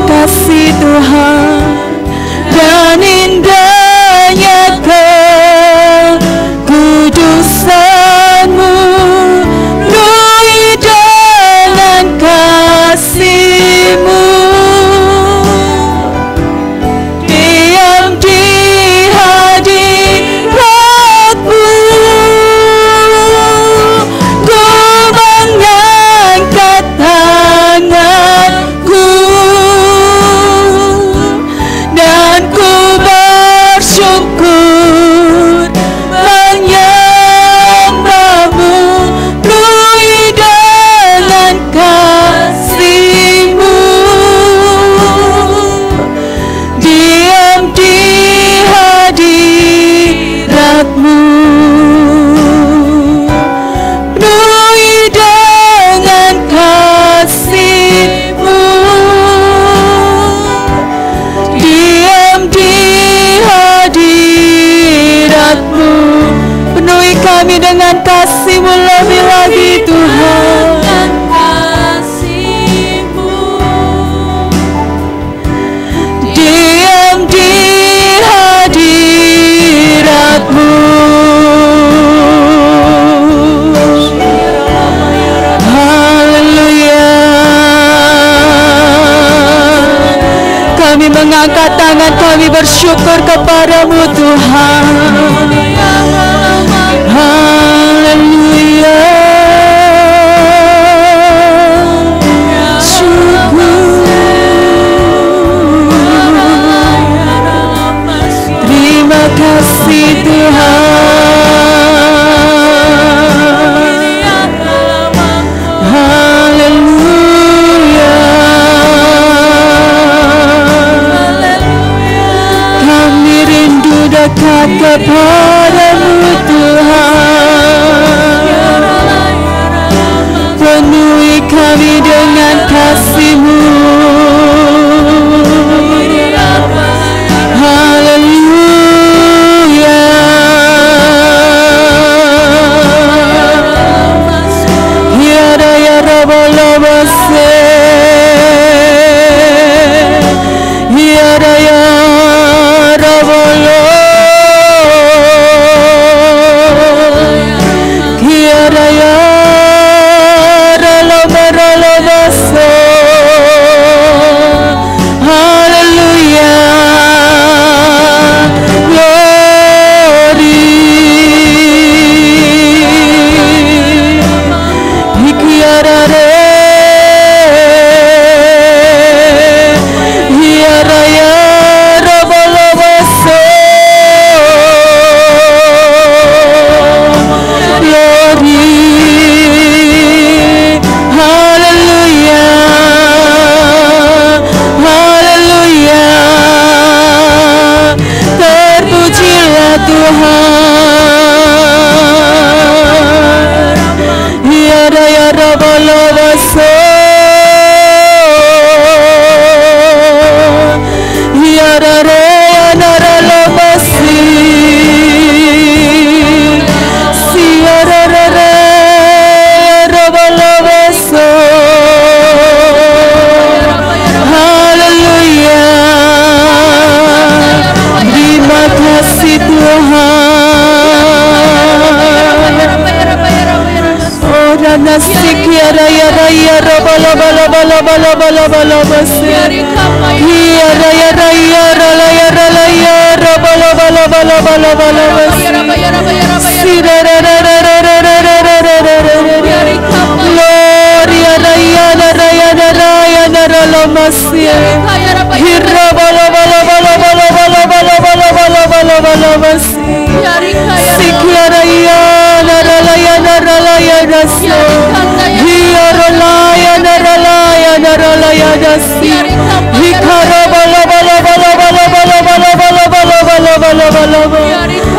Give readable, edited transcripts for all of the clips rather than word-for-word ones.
kasih Tuhan dan indahnya kekudusan-Mu, penuhi dengan kasih-Mu. Diam di hadirat-Mu, ku mengangkat tanganku dan ku bersyukur menyembah-Mu, penuhi dengan kasih-Mu. Diam di hadirat-Mu, penuhi dengan kasih-Mu. Diam di hadirat-Mu, penuhi kami dengan kasih-Mu lebih lagi Tuhan. Diam di hadirat-Mu. Haleluya. Kami mengangkat tangan, kami bersyukur kepada-Mu Tuhan. Haleluya. Terima kasih Tuhan. Haleluya. Kami rindu dekat kepada-Mu Tuhan. Penuhi kami dengan kasih-Mu. Haleluya. Yara yara bala base, yara yara bala, yara yara la base. Haleluya. Glory. Hikiara re, hiara yara bala base. Glory. Haleluya. Haleluya. Terpujilah Tuhan. Yara yara bala base, yara re yara la basi, yara re yara bala base. Haleluya. Terima kasih Tuhan. Oh nasik yara yara yara bala bala bala bala bala bala basi, yara yara yara la yara la yara bala bala bala bala bala basi, yara yara Glory yara yara yara yara la masi, yara bala bala bala bala bala bala bala bala bala bala basi, yara yara la yara la yara si, yara la yara la yara la yara si, yara bala bala bala bala bala bala bala bala bala bala bala bala.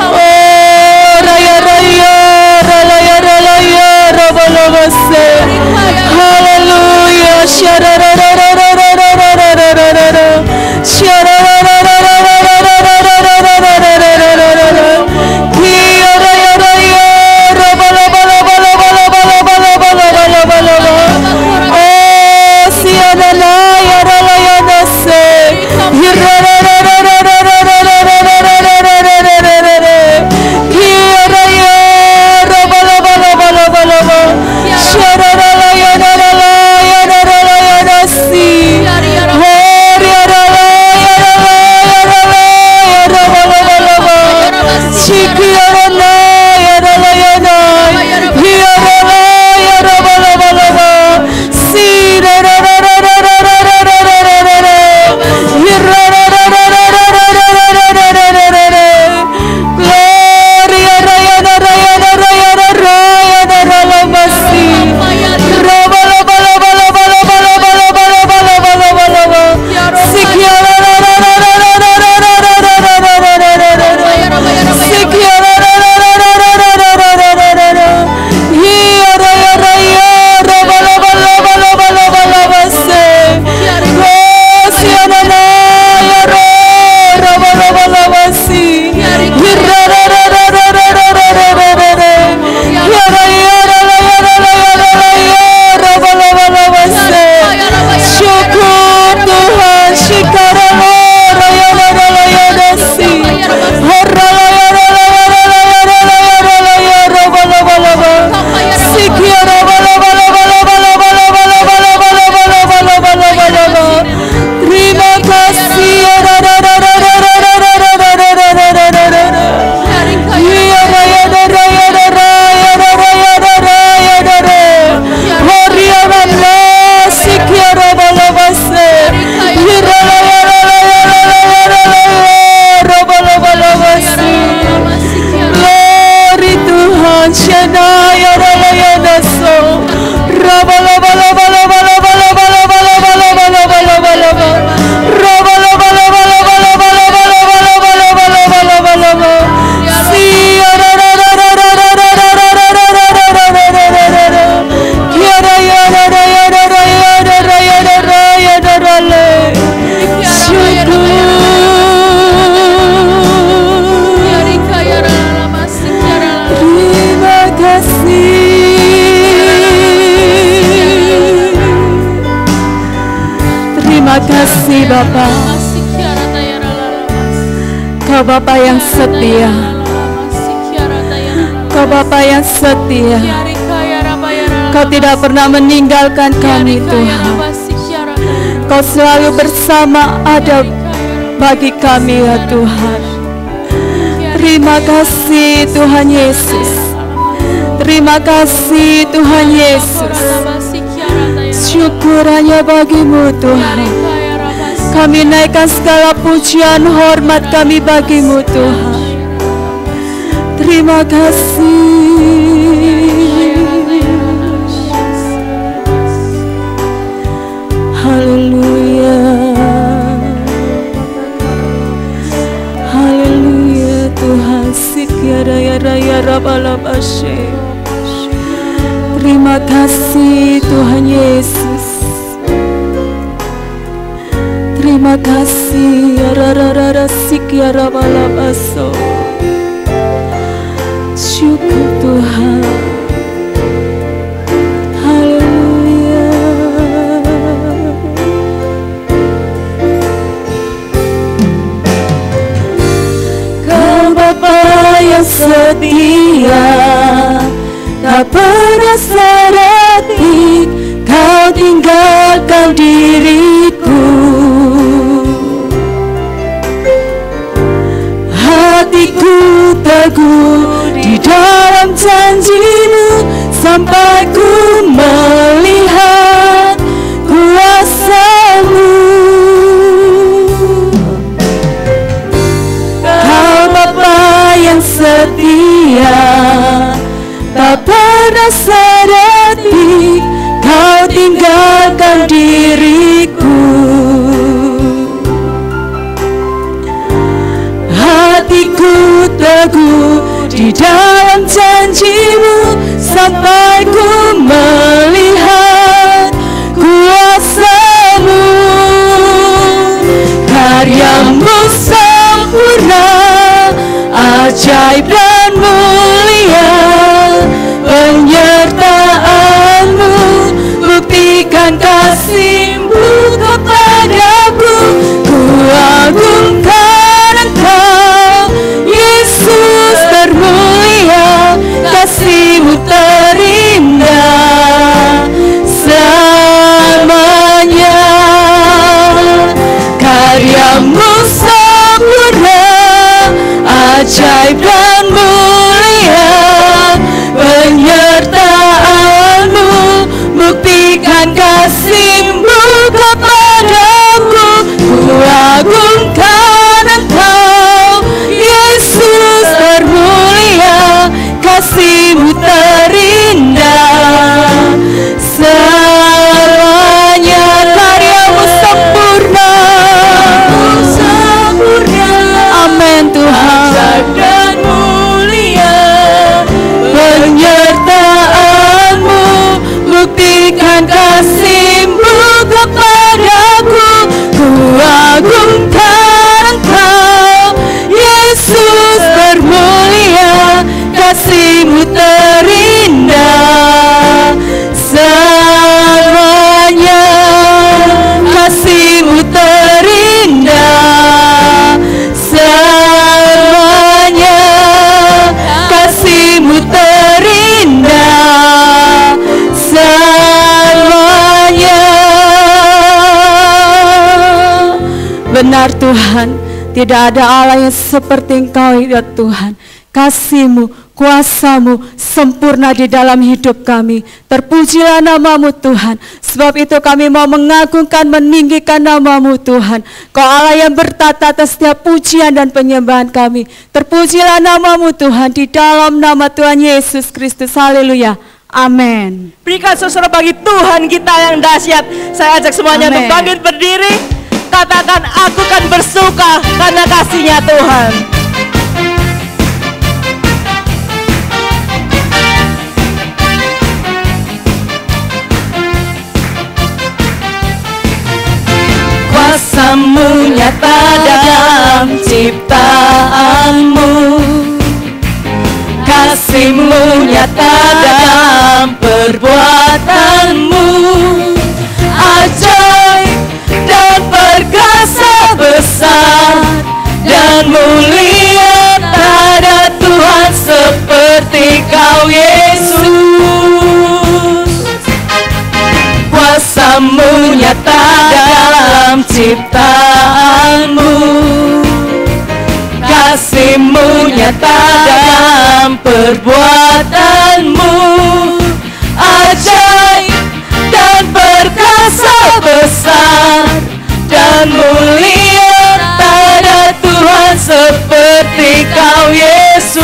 Oh raya raya la yara bala basi. Haleluya. Shara ra ra ra ra ra ra ra ra ra ra ra. Shara ra ra ra ra ra ra ra ra ra ra ra ra ra ra ra ra. Yara yara yara bala bala bala bala bala bala bala bala bala bala. Oh siana la yara la yara si. Terima kasih Bapa. Kau Bapa yang setia. Kau Bapa yang setia. Kau tidak pernah meninggalkan kami Tuhan. Kau selalu bersama ada bagi kami ya Tuhan. Terima kasih Tuhan Yesus. Terima kasih Tuhan Yesus. Syukur hanya bagimu Tuhan. Kami naikkan segala pujian hormat kami bagimu Tuhan. Terima kasih. Haleluya. Haleluya Tuhan. Sikiara ya raya rabalabashe. Terima kasih Tuhan Yesus. Terima kasih rararara sikiara balabaso. Syukur Tuhan. Haleluya. Kau Bapa yang setia, tak pernah sedetik kau tinggalkan diriku. Hatiku teguh di dalam janjimu sampai ku melihat kuasa-Mu. Kau Bapa yang setia, tak pernah sedetik kau tinggalkan diriku. Hatiku teguh di dalam janjimu sampai ku melihat kuasa-Mu. Karya-Mu sempurna, ajaib dan mulia. Penyertaan-Mu buktikan kasih-Mu kepadaku. Ku agungkan Engkau, Yesus termulia. Kasih-Mu terindah selamanya. Karya-Mu sempurna, ajaib dan mulia. Penyertaan-Mu buktikan kasih-Mu kepadaku. Ku agungkan Engkau, Yesus termulia. Kasih-Mu terindah selamanya. Karya-Mu sempurna. Amin Tuhan. Dan mulia. Penyertaan-Mu buktikan kasih-Mu kepadaku. Ku agungkan Engkau, Yesus termulia. Kasih-Mu terindah selamanya. Kasih-Mu terindah selamanya. Kasih-Mu terindah selamanya. Benar Tuhan, tidak ada Allah yang seperti Engkau ya Tuhan. Kasih-Mu, kuasa-Mu sempurna di dalam hidup kami. Terpujilah nama-Mu Tuhan. Sebab itu kami mau mengagungkan, meninggikan nama-Mu Tuhan. Kau Allah yang bertata atas setiap pujian dan penyembahan kami. Terpujilah nama-Mu Tuhan di dalam nama Tuhan Yesus Kristus. Haleluya. Amin. Berikan sorak bagi Tuhan kita yang dahsyat. Saya ajak semuanya untuk bangkit berdiri. Katakan, aku kan bersuka karena kasih-Nya Tuhan. Kuasa-Mu nyata dalam ciptaan-Mu. Kasih-Mu nyata dalam perbuatan-Mu. Ajaib dan Kuasamu nyata dalam ciptaanmu, kasih-Mu nyata dalam perbuatanmu, ajaib dan perkasa besar dan mulia, tak ada Tuhan seperti Kau Yesus.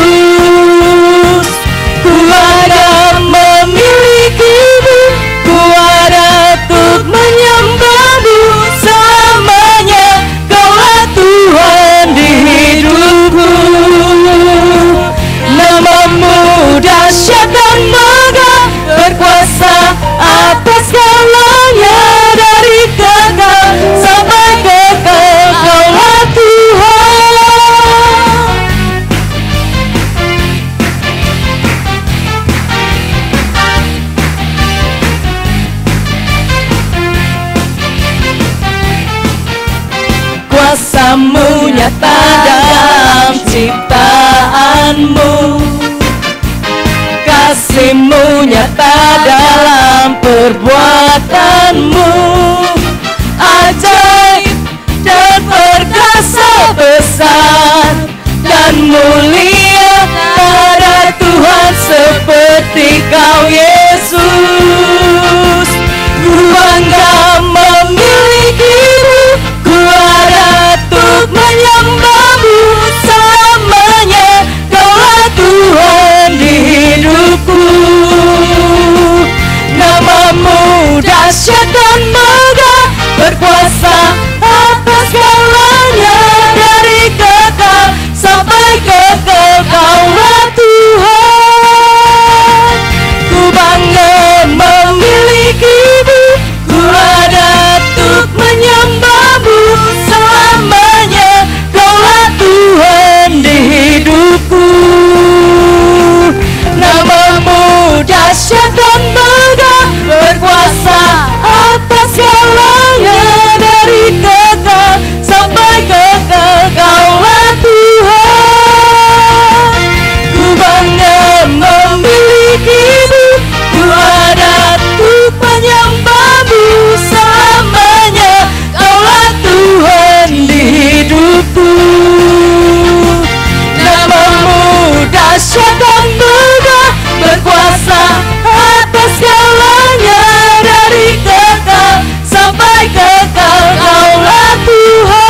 Ku ada memilikimu, ku ada untuk menyembah-Mu selamanya, Kaulah Tuhan di hidupku. Nama-Mu dahsyat dan megah, berkuasa atas segalanya, dari kekal sampai kekal, Kaulah Tuhan. Kuasa-Mu nyata dalam ciptaanmu, kasih-Mu nyata dalam perbuatanmu, ajaib dan perkasa besar dan mulia, tak ada Tuhan seperti Kau Yesus. Ku bangga memilikimu, ku ada untuk menyembah-Mu selamanya, Kaulah Tuhan di hidupku. Nama-Mu dahsyat dan megah, berkuasa atas segalanya, dari kekal sampai kekal, Kaulah Tuhan. Ku bangga memilikimu, ku ada untuk menyembah-Mu selamanya, Kaulah Tuhan di hidupku. Nama-Mu dahsyat dan megah, berkuasa atas segalanya, dari kekal sampai kekal, Kaulah Tuhan. Ku bangga memilikimu, ku ada untuk menyembah-Mu selamanya, Kaulah Tuhan di hidupku. Nama-Mu dahsyat dan megah, berkuasa atas segalanya, dari kekal sampai kekal, Kaulah Tuhan.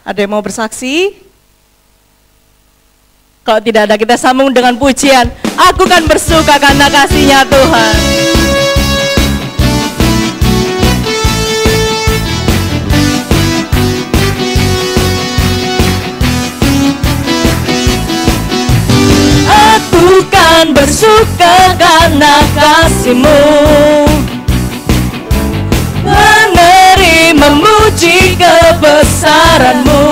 Ada yang mau bersaksi? Kalau tidak ada, kita sambung dengan pujian. Aku kan bersuka karena kasih-Nya Tuhan. Aku kan bersuka karena kasih-Mu, menerima memuji kebesaran-Mu,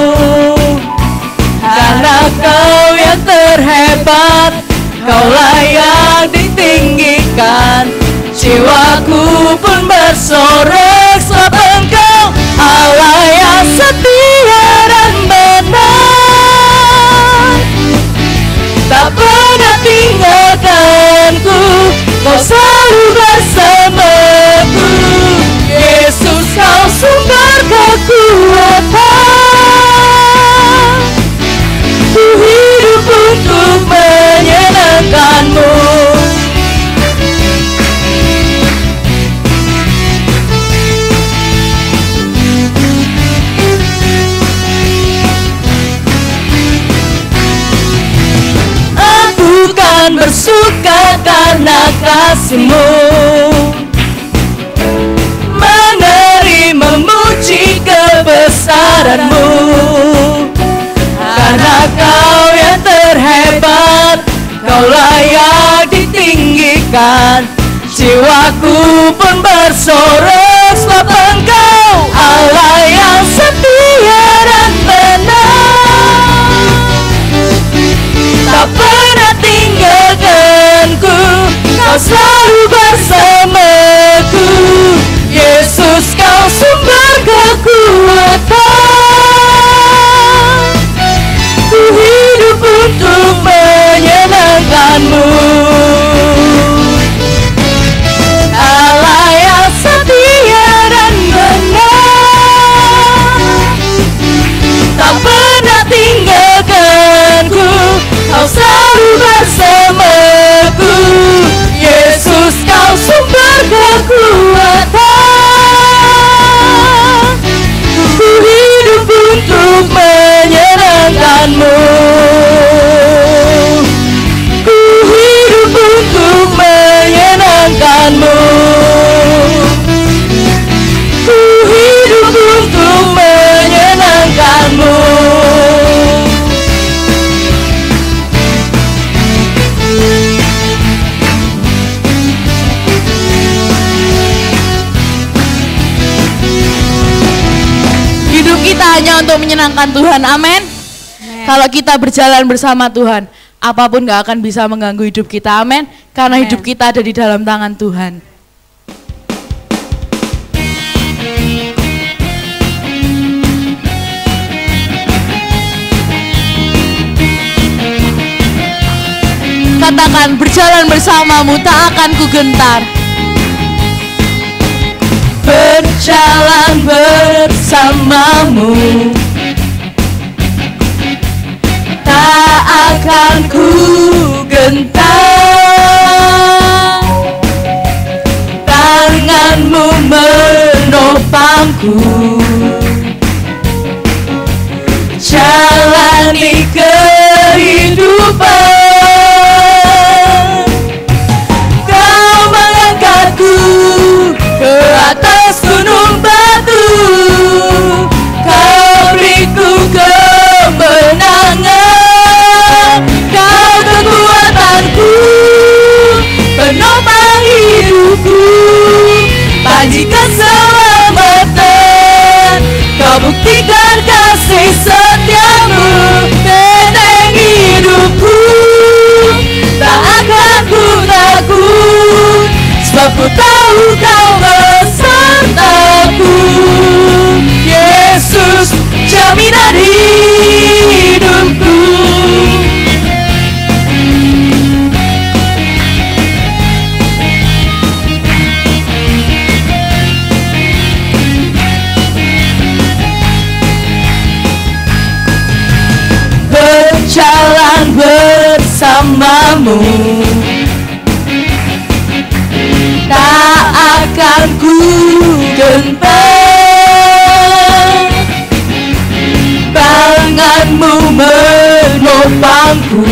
karena Kau yang terhebat, Kau layak ditinggikan. Jiwaku pun bersorak sebab Engkau Allah yang setia dan benar, tak pernah tinggalkanku, Kau selalu bersamaku. Yesus, Kau sumber kekuatan, ku hidup untuk menyenangkan-Mu. Aku kan bersuka karena kasih-Mu, menerima memuji kebesaran-Mu, karena Kau yang terhebat, Kau layak ditinggikan. Jiwaku pun bersorak sebab Engkau Allah yang setia dan benar, tak pernah tinggalkanku, Kau selalu bersama. kita hanya untuk menyenangkan Tuhan. Amin. Kalau kita berjalan bersama Tuhan, apapun gak akan bisa mengganggu hidup kita. Amin. Karena hidup kita ada di dalam tangan Tuhan. Katakan, berjalan bersamamu tak akan ku gentar. Berjalan bersamamu tak akan ku gentar. Tanganmu menopangku, jalani kehidupan. Ke atas gunung batu, kau beriku kemenangan. Kau kekuatanku, penopang hidupku, panji keselamatan. Kau buktikan kasih setiamu, benteng hidupku, tak akan ku takut, sebab ku tahu kau besertaku. Yesus, jaminan hidupku. Berjalan bersamamu tak akan ku gentar. Tanganmu menopangku,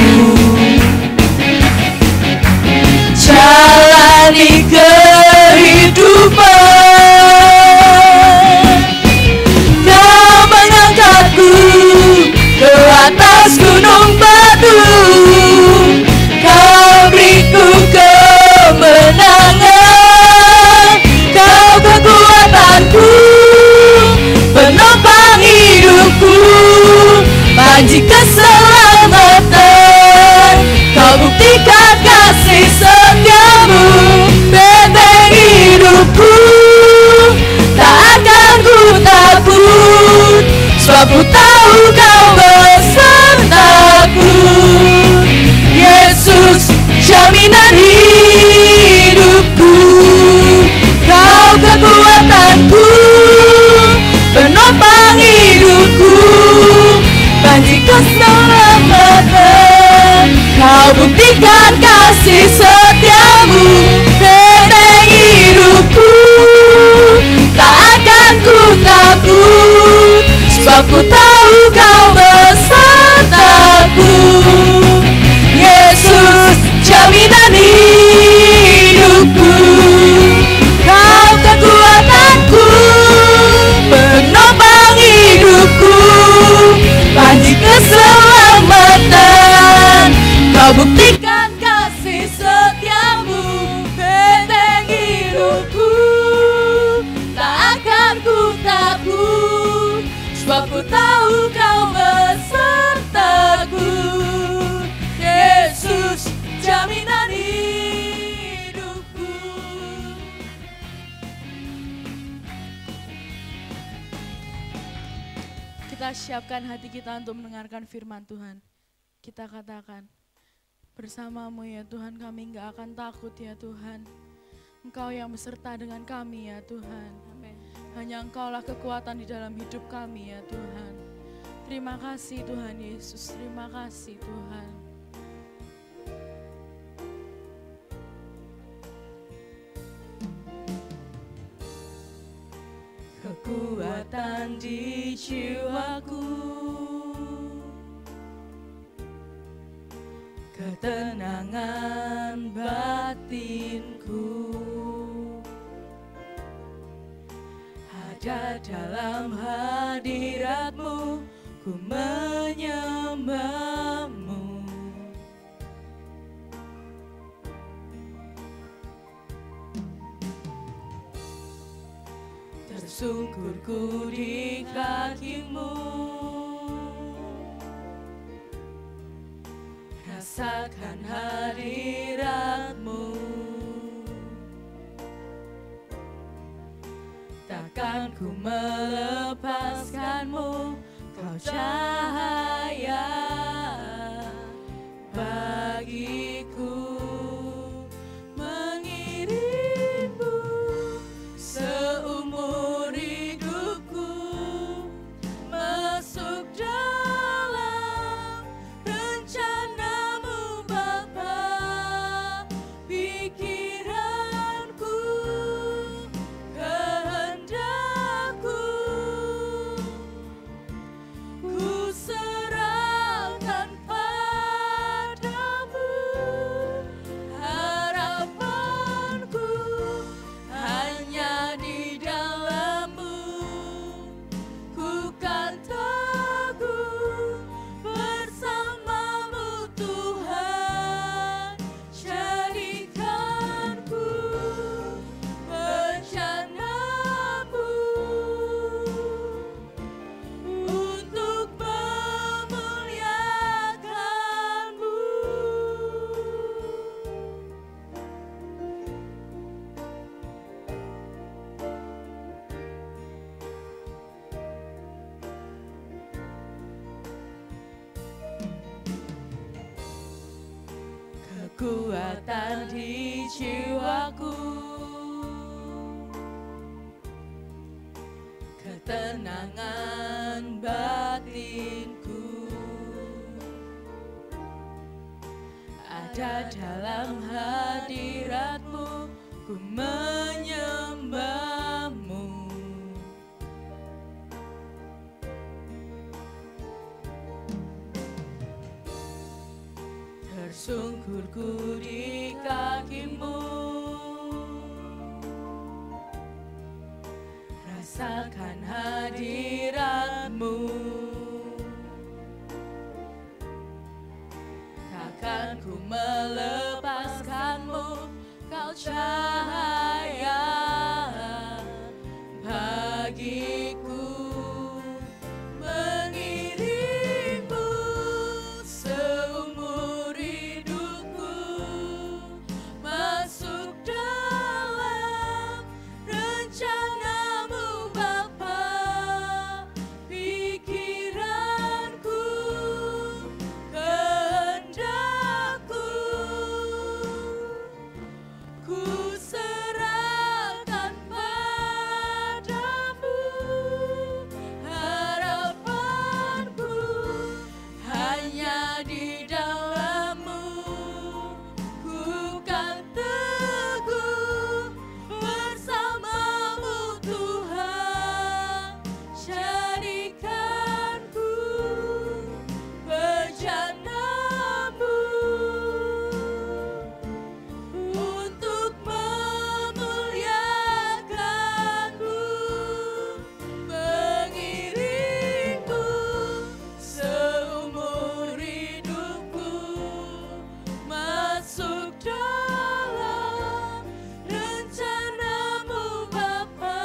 jalani kehidupan. Kau mengangkatku ke atas gunung batu, kau beriku kemenangan. Kau kekuatanku, penopang hidupku, panji keselamatan. Kau buktikan kasih setiamu, benteng hidupku, tak akan ku takut, sebab ku tahu kau besertaku. Yesus, jaminan hidupku. Kau kekuatanku, penopang hidupku, panji keselamatan. Kau buktikan kasih setiamu, benteng hidupku, tak akan ku takut, sebab ku tahu kau besertaku. Yesus, jaminan hidupku. Kau kekuatanku, penopang hidupku, panji keselamatan. Kau buktikan kasih setiamu, benteng hidupku, tak akan ku takut, sebab ku tahu kau besertaku. Yesus, jaminan hidupku. Kita siapkan hati kita untuk mendengarkan firman Tuhan. Kita katakan, bersamamu ya Tuhan kami enggak akan takut ya Tuhan. Engkau yang beserta dengan kami ya Tuhan. Amen. Hanya Engkaulah kekuatan di dalam hidup kami ya Tuhan. Terima kasih Tuhan Yesus, terima kasih Tuhan. Kekuatan di jiwaku, ketenangan batinku, ada dalam hadirat-Mu, ku menyembah-Mu. Tersungkurku di kaki-Mu, rasakan hadirat-Mu. Takkan ku melepaskan-Mu, Kau cahaya bagiku. Mengiringku seumur hidupku, masuk dalam rencana-Mu Bapa. Pikiranku, kehendakku, ku serahkan padamu. Harapanku hanya di dalam-Mu, ku kan teguh bersama-Mu Tuhan. Jadikanku bencana-Mu untuk memuliakan-Mu. Kekuatan di jiwaku, ketenangan batinku, ada dalam hadirat-Mu. Ku menyembah-Mu. Tersungkurku di kaki-Mu, rasakan hadirat-Mu. Takkan ku melepaskan-Mu, Kau cahaya bagiku. Mengiringku seumur hidupku, masuk dalam rencana-Mu Bapa. Pikiranku, kehendakku, ku serahkan padamu. Harapanku hanya di dalam-Mu, ku kan teguh bersama-Mu Tuhan. Jadikanku bejana-Mu untuk memuliakan-Mu. Mengiringku seumur hidupku, masuk dalam rencana-Mu Bapa.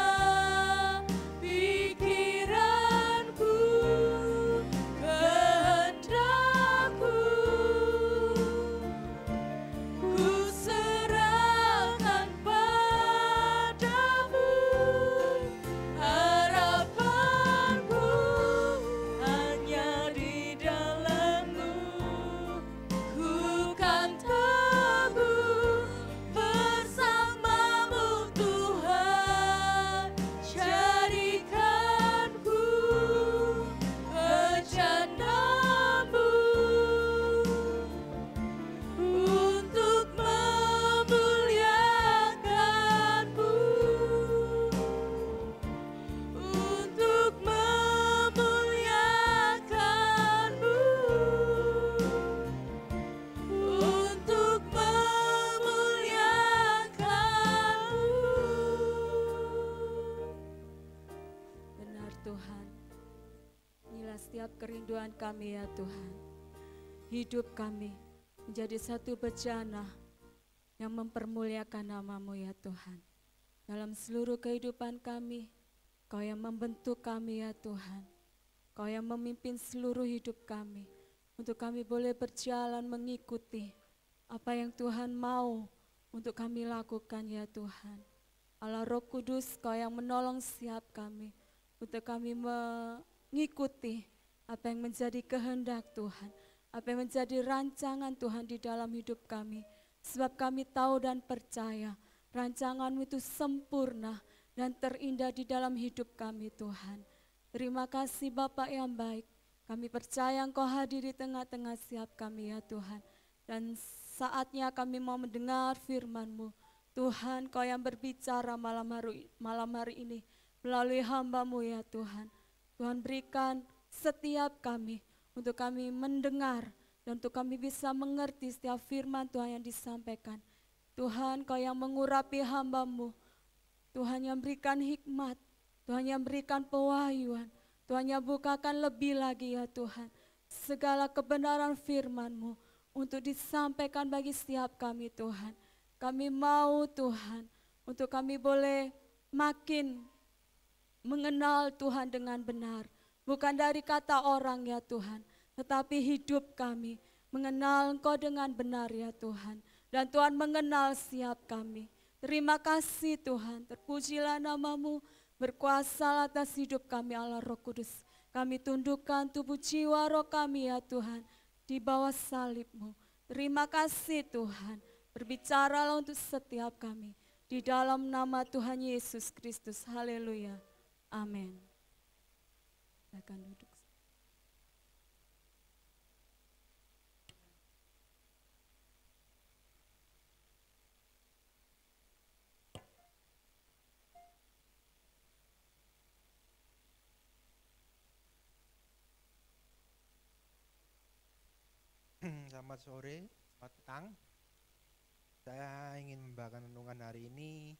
Pikiranku, kehendakku, ku serahkan padamu. Harapanku hanya di dalam-Mu, ku kan teguh bersama-Mu Tuhan. Jadikanku bejana-Mu untuk memuliakan-Mu, untuk memuliakan-Mu, untuk memuliakan-Mu. Benar Tuhan, inilah setiap kerinduan kami ya Tuhan. Hidup kami menjadi satu bejana yang mempermuliakan nama-Mu ya Tuhan. Dalam seluruh kehidupan kami, Kau yang membentuk kami ya Tuhan. Kau yang memimpin seluruh hidup kami. Untuk kami boleh berjalan mengikuti apa yang Tuhan mau untuk kami lakukan ya Tuhan. Allah Roh Kudus, Kau yang menolong setiap kami. Untuk kami mengikuti apa yang menjadi kehendak Tuhan. Apa yang menjadi rancangan Tuhan di dalam hidup kami. Sebab kami tahu dan percaya rancangan-Mu itu sempurna dan terindah di dalam hidup kami Tuhan. Terima kasih Bapak yang baik. Kami percaya Engkau hadir di tengah-tengah setiap kami ya Tuhan. Dan saatnya kami mau mendengar firman-Mu. Tuhan, Kau yang berbicara malam hari ini melalui hamba-Mu ya Tuhan. Tuhan berikan setiap kami untuk kami mendengar dan untuk kami bisa mengerti setiap firman Tuhan yang disampaikan. Tuhan, Kau yang mengurapi hamba-Mu. Tuhan yang berikan hikmat, Tuhan yang berikan pewahyuan, Tuhan yang bukakan lebih lagi ya Tuhan. Segala kebenaran firman-Mu untuk disampaikan bagi setiap kami Tuhan. Kami mau Tuhan, untuk kami boleh makin mengenal Tuhan dengan benar. Bukan dari kata orang ya Tuhan, tetapi hidup kami mengenal Engkau dengan benar ya Tuhan. Dan Tuhan mengenal setiap kami. Terima kasih Tuhan, terpujilah nama-Mu, berkuasa atas hidup kami Allah Roh Kudus. Kami tundukkan tubuh jiwa roh kami ya Tuhan, di bawah salib-Mu. Terima kasih Tuhan, berbicaralah untuk setiap kami. Di dalam nama Tuhan Yesus Kristus, haleluya, amin. Silakan duduk. Selamat sore, selamat petang. Saya ingin membawakan renungan hari ini.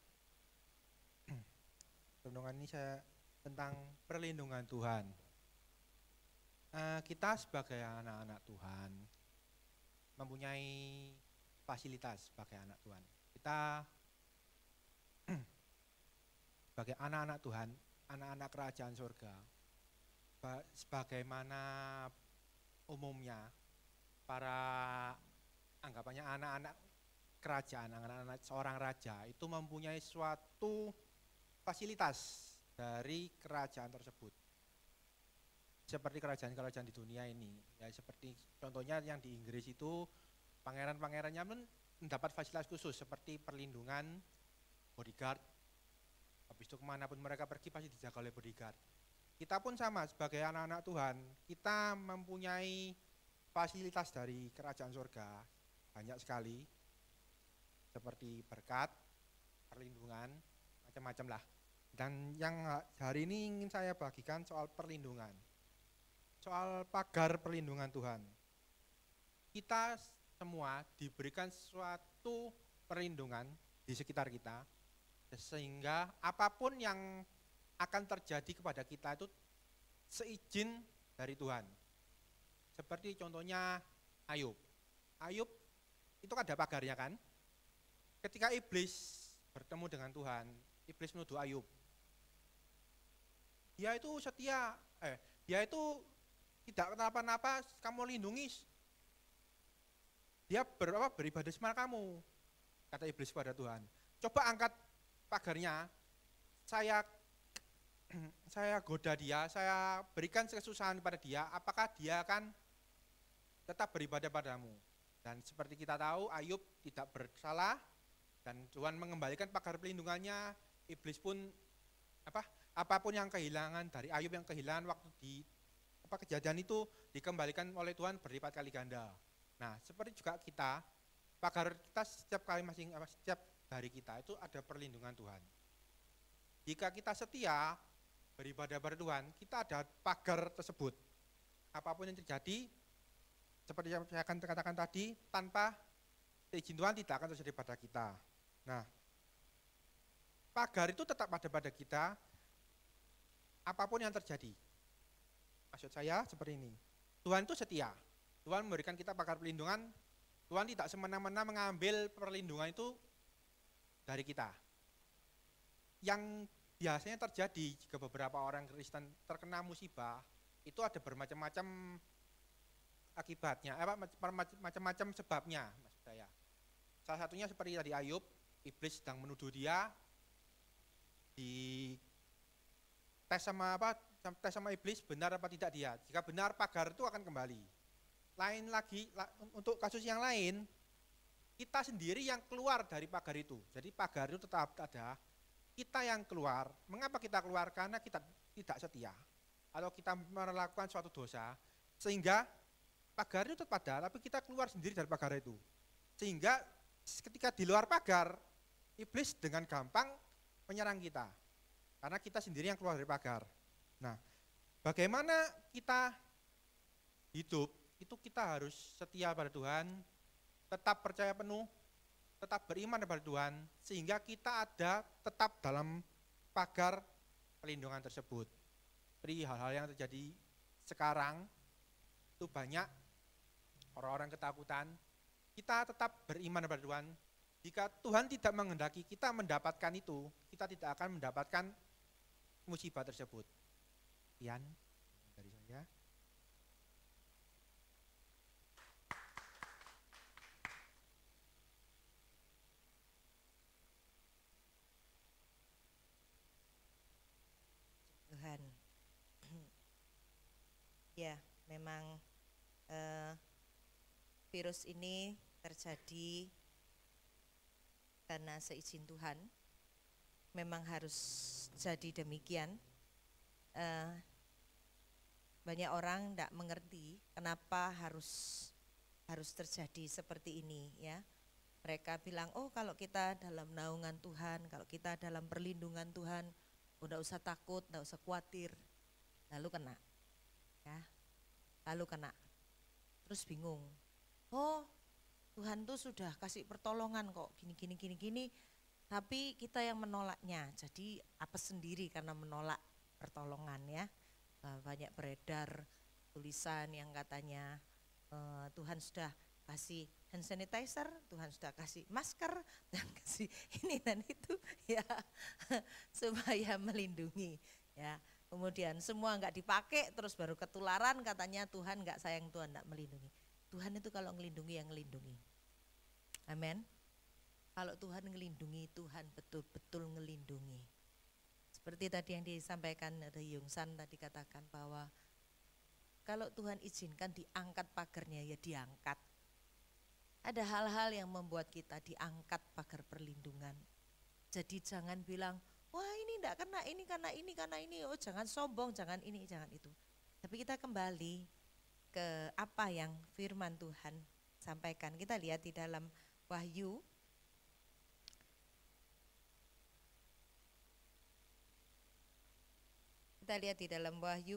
Renungan ini saya tentang perlindungan Tuhan. Kita sebagai anak-anak Tuhan mempunyai fasilitas sebagai anak Tuhan. Kita sebagai anak-anak Tuhan, anak-anak kerajaan surga, sebagaimana umumnya para anggapannya anak-anak kerajaan, anak-anak seorang raja itu mempunyai suatu fasilitas dari kerajaan tersebut. Seperti kerajaan-kerajaan di dunia ini, ya seperti contohnya yang di Inggris itu pangeran-pangerannya mendapat fasilitas khusus seperti perlindungan, bodyguard. Habis itu kemanapun mereka pergi pasti dijaga oleh bodyguard. Kita pun sama sebagai anak-anak Tuhan, kita mempunyai fasilitas dari kerajaan surga banyak sekali, seperti berkat, perlindungan, macam-macam lah. Dan yang hari ini ingin saya bagikan soal perlindungan, soal pagar perlindungan Tuhan. Kita semua diberikan suatu perlindungan di sekitar kita, sehingga apapun yang akan terjadi kepada kita itu seizin dari Tuhan. Seperti contohnya Ayub. Ayub itu ada pagarnya kan? Ketika iblis bertemu dengan Tuhan, iblis menuduh Ayub. Dia itu setia, dia itu tidak kenapa-napa, kamu lindungi. Dia beribadah sama kamu, kata iblis pada Tuhan. Coba angkat pagarnya, saya goda dia, saya berikan kesusahan kepada dia, apakah dia akan tetap beribadah padamu? Dan seperti kita tahu, Ayub tidak bersalah dan Tuhan mengembalikan pagar pelindungannya. Iblis pun apapun yang kehilangan dari Ayub, yang kehilangan waktu di kejadian itu dikembalikan oleh Tuhan berlipat kali ganda. Nah, seperti juga kita, pagar kita setiap dari kita itu ada perlindungan Tuhan. Jika kita setia beribadah pada Tuhan, kita ada pagar tersebut. Apapun yang terjadi, seperti yang saya akan katakan tadi, tanpa izin Tuhan tidak akan terjadi pada kita. Nah, pagar itu tetap ada pada kita, apapun yang terjadi. Maksud saya seperti ini, Tuhan itu setia, Tuhan memberikan kita pagar perlindungan, Tuhan tidak semena-mena mengambil perlindungan itu dari kita. Yang biasanya terjadi jika beberapa orang Kristen terkena musibah, itu ada bermacam-macam akibatnya, macam-macam sebabnya, maksud saya. Salah satunya seperti tadi Ayub, iblis sedang menuduh dia, di tes sama iblis benar apa tidak dia. Jika benar, pagar itu akan kembali. Lain lagi, untuk kasus yang lain, kita sendiri yang keluar dari pagar itu. Jadi pagar itu tetap ada, kita yang keluar. Mengapa kita keluar? Karena kita tidak setia, atau kita melakukan suatu dosa, sehingga pagar itu tetap ada, tapi kita keluar sendiri dari pagar itu. Sehingga ketika di luar pagar, iblis dengan gampang menyerang kita, karena kita sendiri yang keluar dari pagar. Nah, bagaimana kita hidup, itu kita harus setia pada Tuhan, tetap percaya penuh, tetap beriman kepada Tuhan, sehingga kita ada tetap dalam pagar perlindungan tersebut. Seperti hal-hal yang terjadi sekarang, itu banyak orang-orang ketakutan, kita tetap beriman kepada Tuhan. Jika Tuhan tidak menghendaki kita mendapatkan itu, kita tidak akan mendapatkan musibah tersebut. Sekian dari saya. Tuhan. Ya, memang virus ini terjadi karena seizin Tuhan. Memang harus jadi demikian. Banyak orang tidak mengerti kenapa harus terjadi seperti ini, ya. Mereka bilang, oh kalau kita dalam naungan Tuhan, kalau kita dalam perlindungan Tuhan, udah usah takut, udah usah khawatir. Lalu kena, ya. Lalu kena. Terus bingung. Oh, Tuhan tuh sudah kasih pertolongan kok, gini. Tapi kita yang menolaknya. Jadi apa sendiri karena menolak pertolongan, ya. Banyak beredar tulisan yang katanya Tuhan sudah kasih hand sanitizer, Tuhan sudah kasih masker, dan kasih ini dan itu, ya, supaya melindungi, ya. Kemudian semua enggak dipakai, terus baru ketularan, katanya Tuhan enggak sayang, Tuhan enggak melindungi. Tuhan itu kalau ngelindungi yang ngelindungi. Amin. Kalau Tuhan ngelindungi, Tuhan betul-betul ngelindungi. Seperti tadi yang disampaikan dari Yungsan tadi, katakan bahwa kalau Tuhan izinkan diangkat pagarnya, ya diangkat. Ada hal-hal yang membuat kita diangkat pagar perlindungan. Jadi jangan bilang, wah ini enggak kena, ini karena ini, oh jangan sombong, jangan ini, jangan itu. Tapi kita kembali ke apa yang firman Tuhan sampaikan. Kita lihat di dalam Wahyu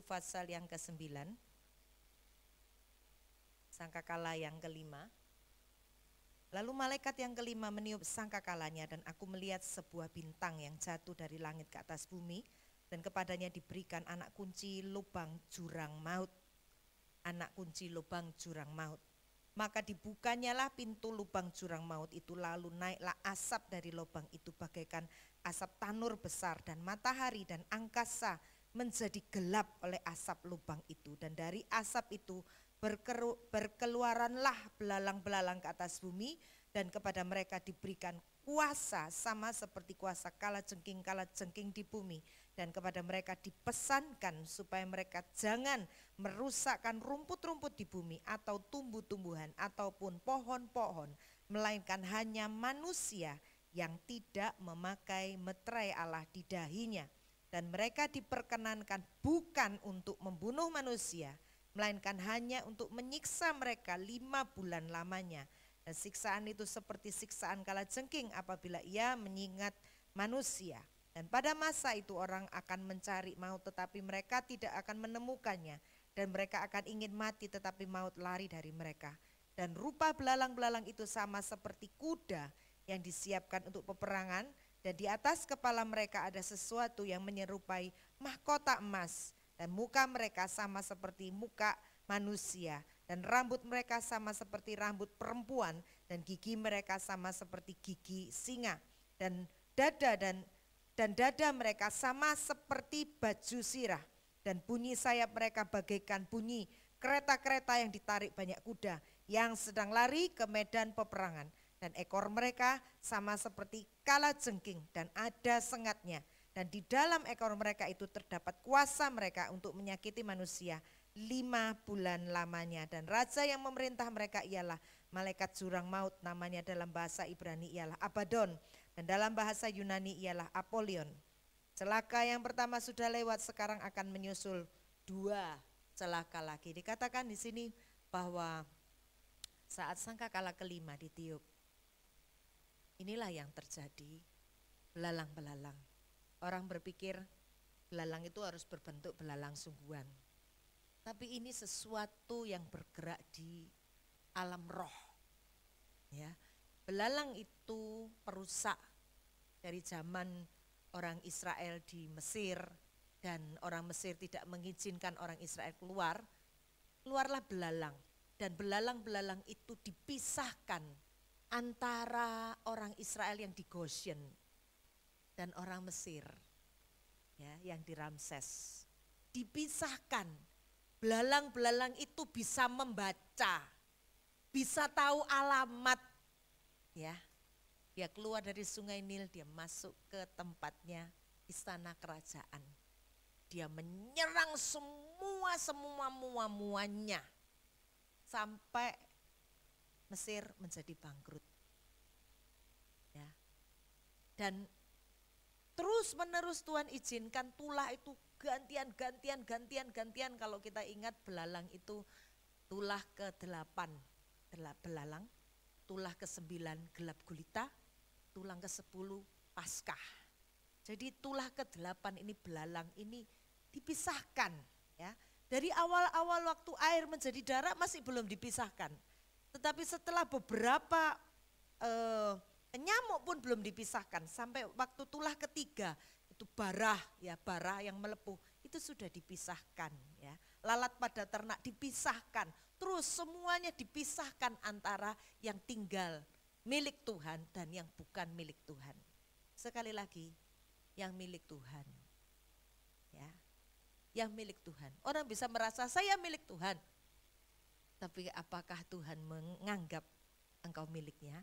pasal yang ke-9, sangkakala yang ke-5. Lalu malaikat yang ke-5 meniup sangkakalanya, dan aku melihat sebuah bintang yang jatuh dari langit ke atas bumi, dan kepadanya diberikan anak kunci lubang jurang maut. Anak kunci lubang jurang maut. Maka dibukanyalah pintu lubang jurang maut itu, lalu naiklah asap dari lubang itu bagaikan asap tanur besar, dan matahari dan angkasa menjadi gelap oleh asap lubang itu. Dan dari asap itu berkeluaranlah belalang-belalang ke atas bumi, dan kepada mereka diberikan kuasa sama seperti kuasa kalajengking di bumi. Dan kepada mereka dipesankan supaya mereka jangan merusakkan rumput-rumput di bumi, atau tumbuh-tumbuhan, ataupun pohon-pohon, melainkan hanya manusia yang tidak memakai meterai Allah di dahinya. Dan mereka diperkenankan bukan untuk membunuh manusia, melainkan hanya untuk menyiksa mereka 5 bulan lamanya. Dan siksaan itu seperti siksaan kalajengking apabila ia mengingat manusia. Dan pada masa itu orang akan mencari maut, tetapi mereka tidak akan menemukannya. Dan mereka akan ingin mati, tetapi maut lari dari mereka. Dan rupa belalang-belalang itu sama seperti kuda yang disiapkan untuk peperangan. Dan di atas kepala mereka ada sesuatu yang menyerupai mahkota emas. Dan muka mereka sama seperti muka manusia. Dan rambut mereka sama seperti rambut perempuan. Dan gigi mereka sama seperti gigi singa. Dan dada dan dan dada mereka sama seperti baju sirah, dan bunyi sayap mereka bagaikan bunyi kereta-kereta yang ditarik banyak kuda yang sedang lari ke medan peperangan, dan ekor mereka sama seperti kalajengking dan ada sengatnya, dan di dalam ekor mereka itu terdapat kuasa mereka untuk menyakiti manusia 5 bulan lamanya, dan raja yang memerintah mereka ialah malaikat jurang maut, namanya dalam bahasa Ibrani ialah Abaddon, dan dalam bahasa Yunani ialah Apollyon. Celaka yang pertama sudah lewat, sekarang akan menyusul 2 celaka lagi. Dikatakan di sini bahwa saat sangkakala kelima ditiup, inilah yang terjadi, belalang-belalang. Orang berpikir belalang itu harus berbentuk belalang sungguhan. Tapi ini sesuatu yang bergerak di alam roh. Ya, belalang itu perusak dari zaman orang Israel di Mesir, dan orang Mesir tidak mengizinkan orang Israel keluar, keluarlah belalang. Dan belalang-belalang itu dipisahkan antara orang Israel yang di Goshen dan orang Mesir, ya, yang di Ramses. Dipisahkan. Belalang-belalang itu bisa membaca, bisa tahu alamat, ya. Dia keluar dari sungai Nil, dia masuk ke tempatnya istana kerajaan. Dia menyerang semua-muanya sampai Mesir menjadi bangkrut. Ya. Dan terus menerus Tuhan izinkan tulah itu gantian. Kalau kita ingat belalang itu tulah ke-8 belalang, tulah ke-9 gelap gulita, tulah ke-10 Paskah. Jadi tulah ke-8 ini belalang ini dipisahkan, ya. Dari awal-awal waktu air menjadi darah masih belum dipisahkan. Tetapi setelah beberapa nyamuk pun belum dipisahkan, sampai waktu tulah ketiga itu barah yang melepuh itu sudah dipisahkan, ya. Lalat pada ternak dipisahkan, terus semuanya dipisahkan antara yang tinggal milik Tuhan dan yang bukan milik Tuhan. Sekali lagi, yang milik Tuhan, ya, yang milik Tuhan. Orang bisa merasa saya milik Tuhan, tapi apakah Tuhan menganggap engkau miliknya?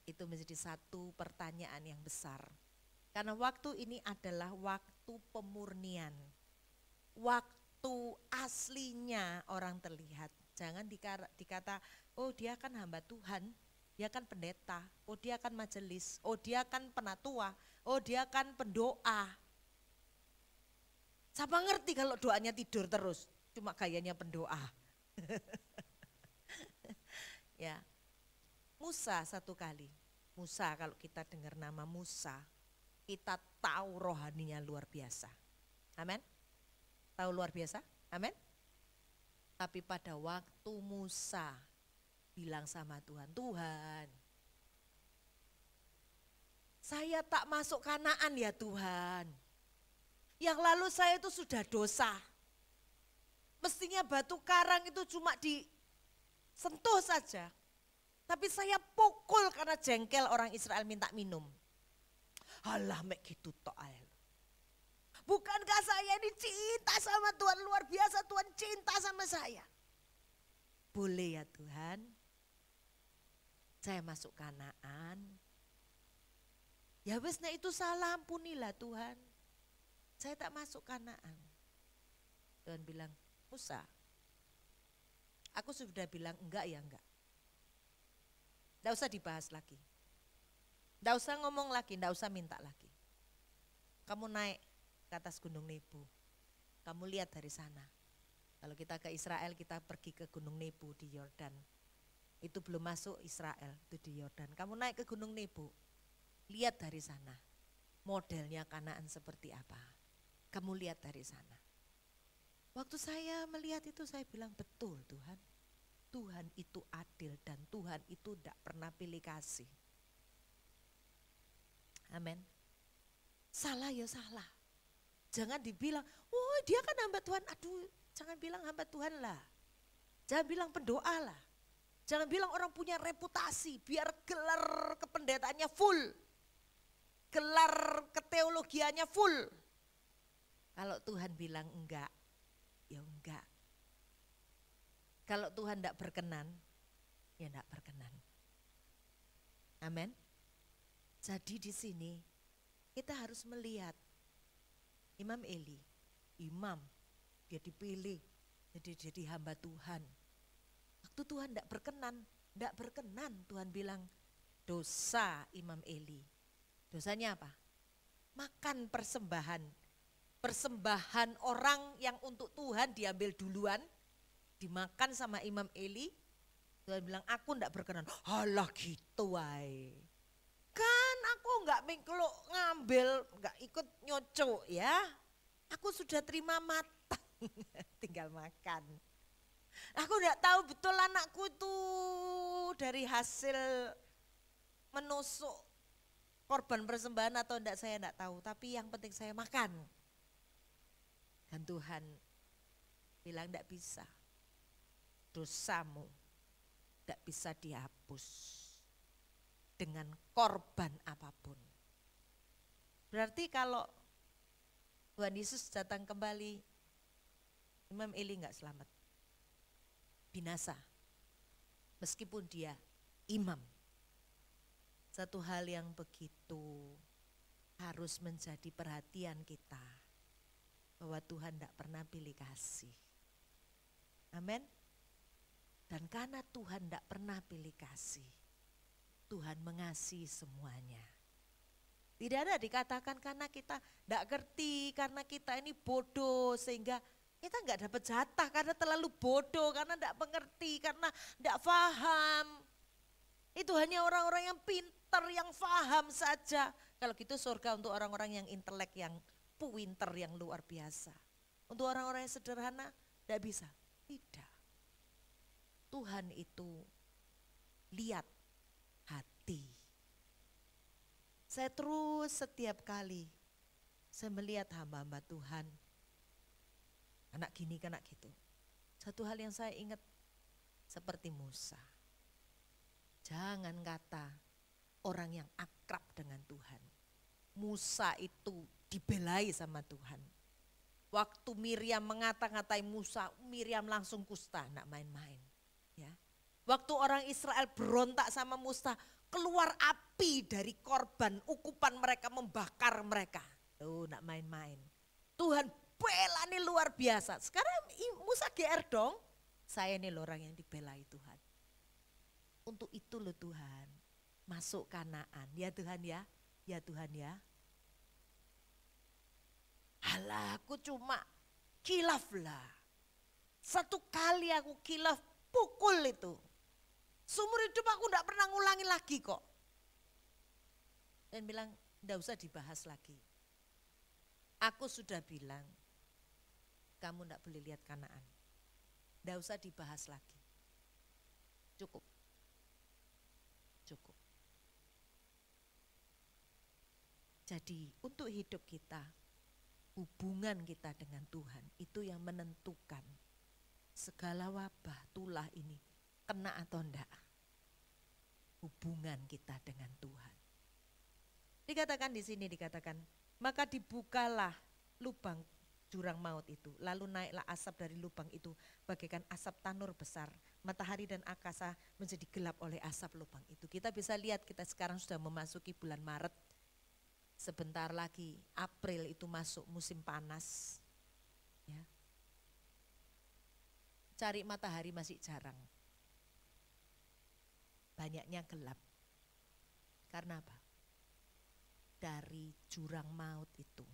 Itu menjadi satu pertanyaan yang besar. Karena waktu ini adalah waktu pemurnian, waktu aslinya orang terlihat. Jangan dikata, oh dia kan hamba Tuhan, dia kan pendeta, oh dia kan majelis, oh dia kan penatua, oh dia kan pendoa. Siapa ngerti kalau doanya tidur terus, cuma gayanya pendoa. Ya, Musa satu kali, Musa, kalau kita dengar nama Musa, kita tahu rohaninya luar biasa. Amin. Tahu luar biasa? Amin. Tapi pada waktu Musa bilang sama Tuhan, Tuhan, saya tak masuk Kanaan ya Tuhan. Yang lalu saya itu sudah dosa. Mestinya batu karang itu cuma disentuh saja. Tapi saya pukul karena jengkel orang Israel minta minum. Alah mek gitu tok ae. Bukankah saya ini cinta sama Tuhan, luar biasa Tuhan cinta sama saya. Boleh ya Tuhan, saya masuk Kanaan. Ya wes nah itu salah, ampunilah Tuhan. Saya tak masuk Kanaan. Tuhan bilang, Musa, aku sudah bilang enggak ya enggak. Enggak usah dibahas lagi. Enggak usah ngomong lagi, enggak usah minta lagi. Kamu naik ke atas Gunung Nebo. Kamu lihat dari sana. Kalau kita ke Israel, kita pergi ke Gunung Nebo di Yordan. Itu belum masuk Israel, itu di Yordan. Kamu naik ke Gunung Nebo. Lihat dari sana. Modelnya Kanaan seperti apa. Kamu lihat dari sana. Waktu saya melihat itu saya bilang betul Tuhan. Tuhan itu adil dan Tuhan itu tidak pernah pilih kasih. Amin. Salah ya salah. Jangan dibilang, oh dia kan hamba Tuhan. Aduh, jangan bilang hamba Tuhan lah. Jangan bilang pendoa lah. Jangan bilang orang punya reputasi, biar gelar kependetaannya full. Gelar keteologiannya full. Kalau Tuhan bilang enggak, ya enggak. Kalau Tuhan enggak berkenan, ya enggak berkenan. Amin. Jadi di sini kita harus melihat Imam Eli, imam, dia dipilih jadi hamba Tuhan. Waktu Tuhan enggak berkenan, Tuhan bilang dosa Imam Eli. Dosanya apa? Makan persembahan orang yang untuk Tuhan diambil duluan, dimakan sama Imam Eli. Tuhan bilang aku enggak berkenan. Halah gitu wae. Kan aku enggak kalau ngambil, enggak ikut nyocok ya. Aku sudah terima matang, tinggal makan. Aku enggak tahu betul anakku itu dari hasil menusuk korban persembahan atau enggak, saya enggak tahu. Tapi yang penting saya makan. Dan Tuhan bilang enggak bisa. Dosamu enggak bisa dihapus dengan korban apapun. Berarti kalau Tuhan Yesus datang kembali, Imam Eli enggak selamat. Binasa. Meskipun dia imam. Satu hal yang begitu harus menjadi perhatian kita, bahwa Tuhan tidak pernah pilih kasih. Amin. Dan karena Tuhan tidak pernah pilih kasih, Tuhan mengasihi semuanya. Tidak ada dikatakan karena kita tidak ngerti, karena kita ini bodoh sehingga kita enggak dapat jatah, karena terlalu bodoh, karena tidak mengerti, karena tidak paham. Itu hanya orang-orang yang pintar, yang paham saja. Kalau gitu surga untuk orang-orang yang intelek, yang pintar, yang luar biasa. Untuk orang-orang yang sederhana tidak bisa. Tidak. Tuhan itu lihat hati. Saya terus setiap kali saya melihat hamba-hamba Tuhan, anak gini, anak gitu. Satu hal yang saya ingat seperti Musa. Jangan kata orang yang akrab dengan Tuhan. Musa itu dibelai sama Tuhan. Waktu Miriam mengata-ngatai Musa, Miriam langsung kusta, enggak main-main. Ya. Waktu orang Israel berontak sama Musa, keluar api dari korban, ukupan mereka membakar mereka. Tuh enggak main-main. Tuhan bela nih luar biasa. Sekarang Musa GR dong. Saya nih loh orang yang dibelai Tuhan. Untuk itu loh Tuhan, masuk Kanaan. Ya Tuhan ya, ya Tuhan ya. Halah aku cuma kilaf lah. Satu kali aku kilaf, pukul itu. Seumur hidup aku enggak pernah ngulangi lagi kok. Dan bilang, enggak usah dibahas lagi. Aku sudah bilang, kamu enggak boleh lihat Kanaan. Enggak usah dibahas lagi. Cukup. Cukup. Jadi untuk hidup kita, hubungan kita dengan Tuhan itu yang menentukan segala wabah tulah ini kena atau enggak. Hubungan kita dengan Tuhan. Dikatakan di sini, dikatakan, maka dibukalah lubang jurang maut itu, lalu naiklah asap dari lubang itu bagaikan asap tanur besar. Matahari dan angkasa menjadi gelap oleh asap lubang itu. Kita bisa lihat, kita sekarang sudah memasuki bulan Maret. Sebentar lagi April itu masuk musim panas. Ya. Cari matahari masih jarang. Banyaknya gelap. Karena apa? Dari jurang maut itu,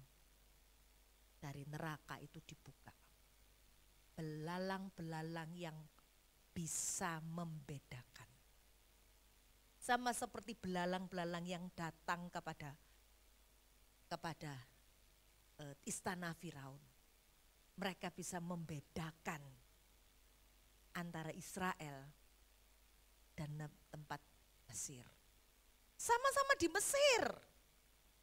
dari neraka itu dibuka. Belalang-belalang yang bisa membedakan. Sama seperti belalang-belalang yang datang kepada istana Firaun. Mereka bisa membedakan antara Israel dan tempat Mesir. Sama-sama di Mesir.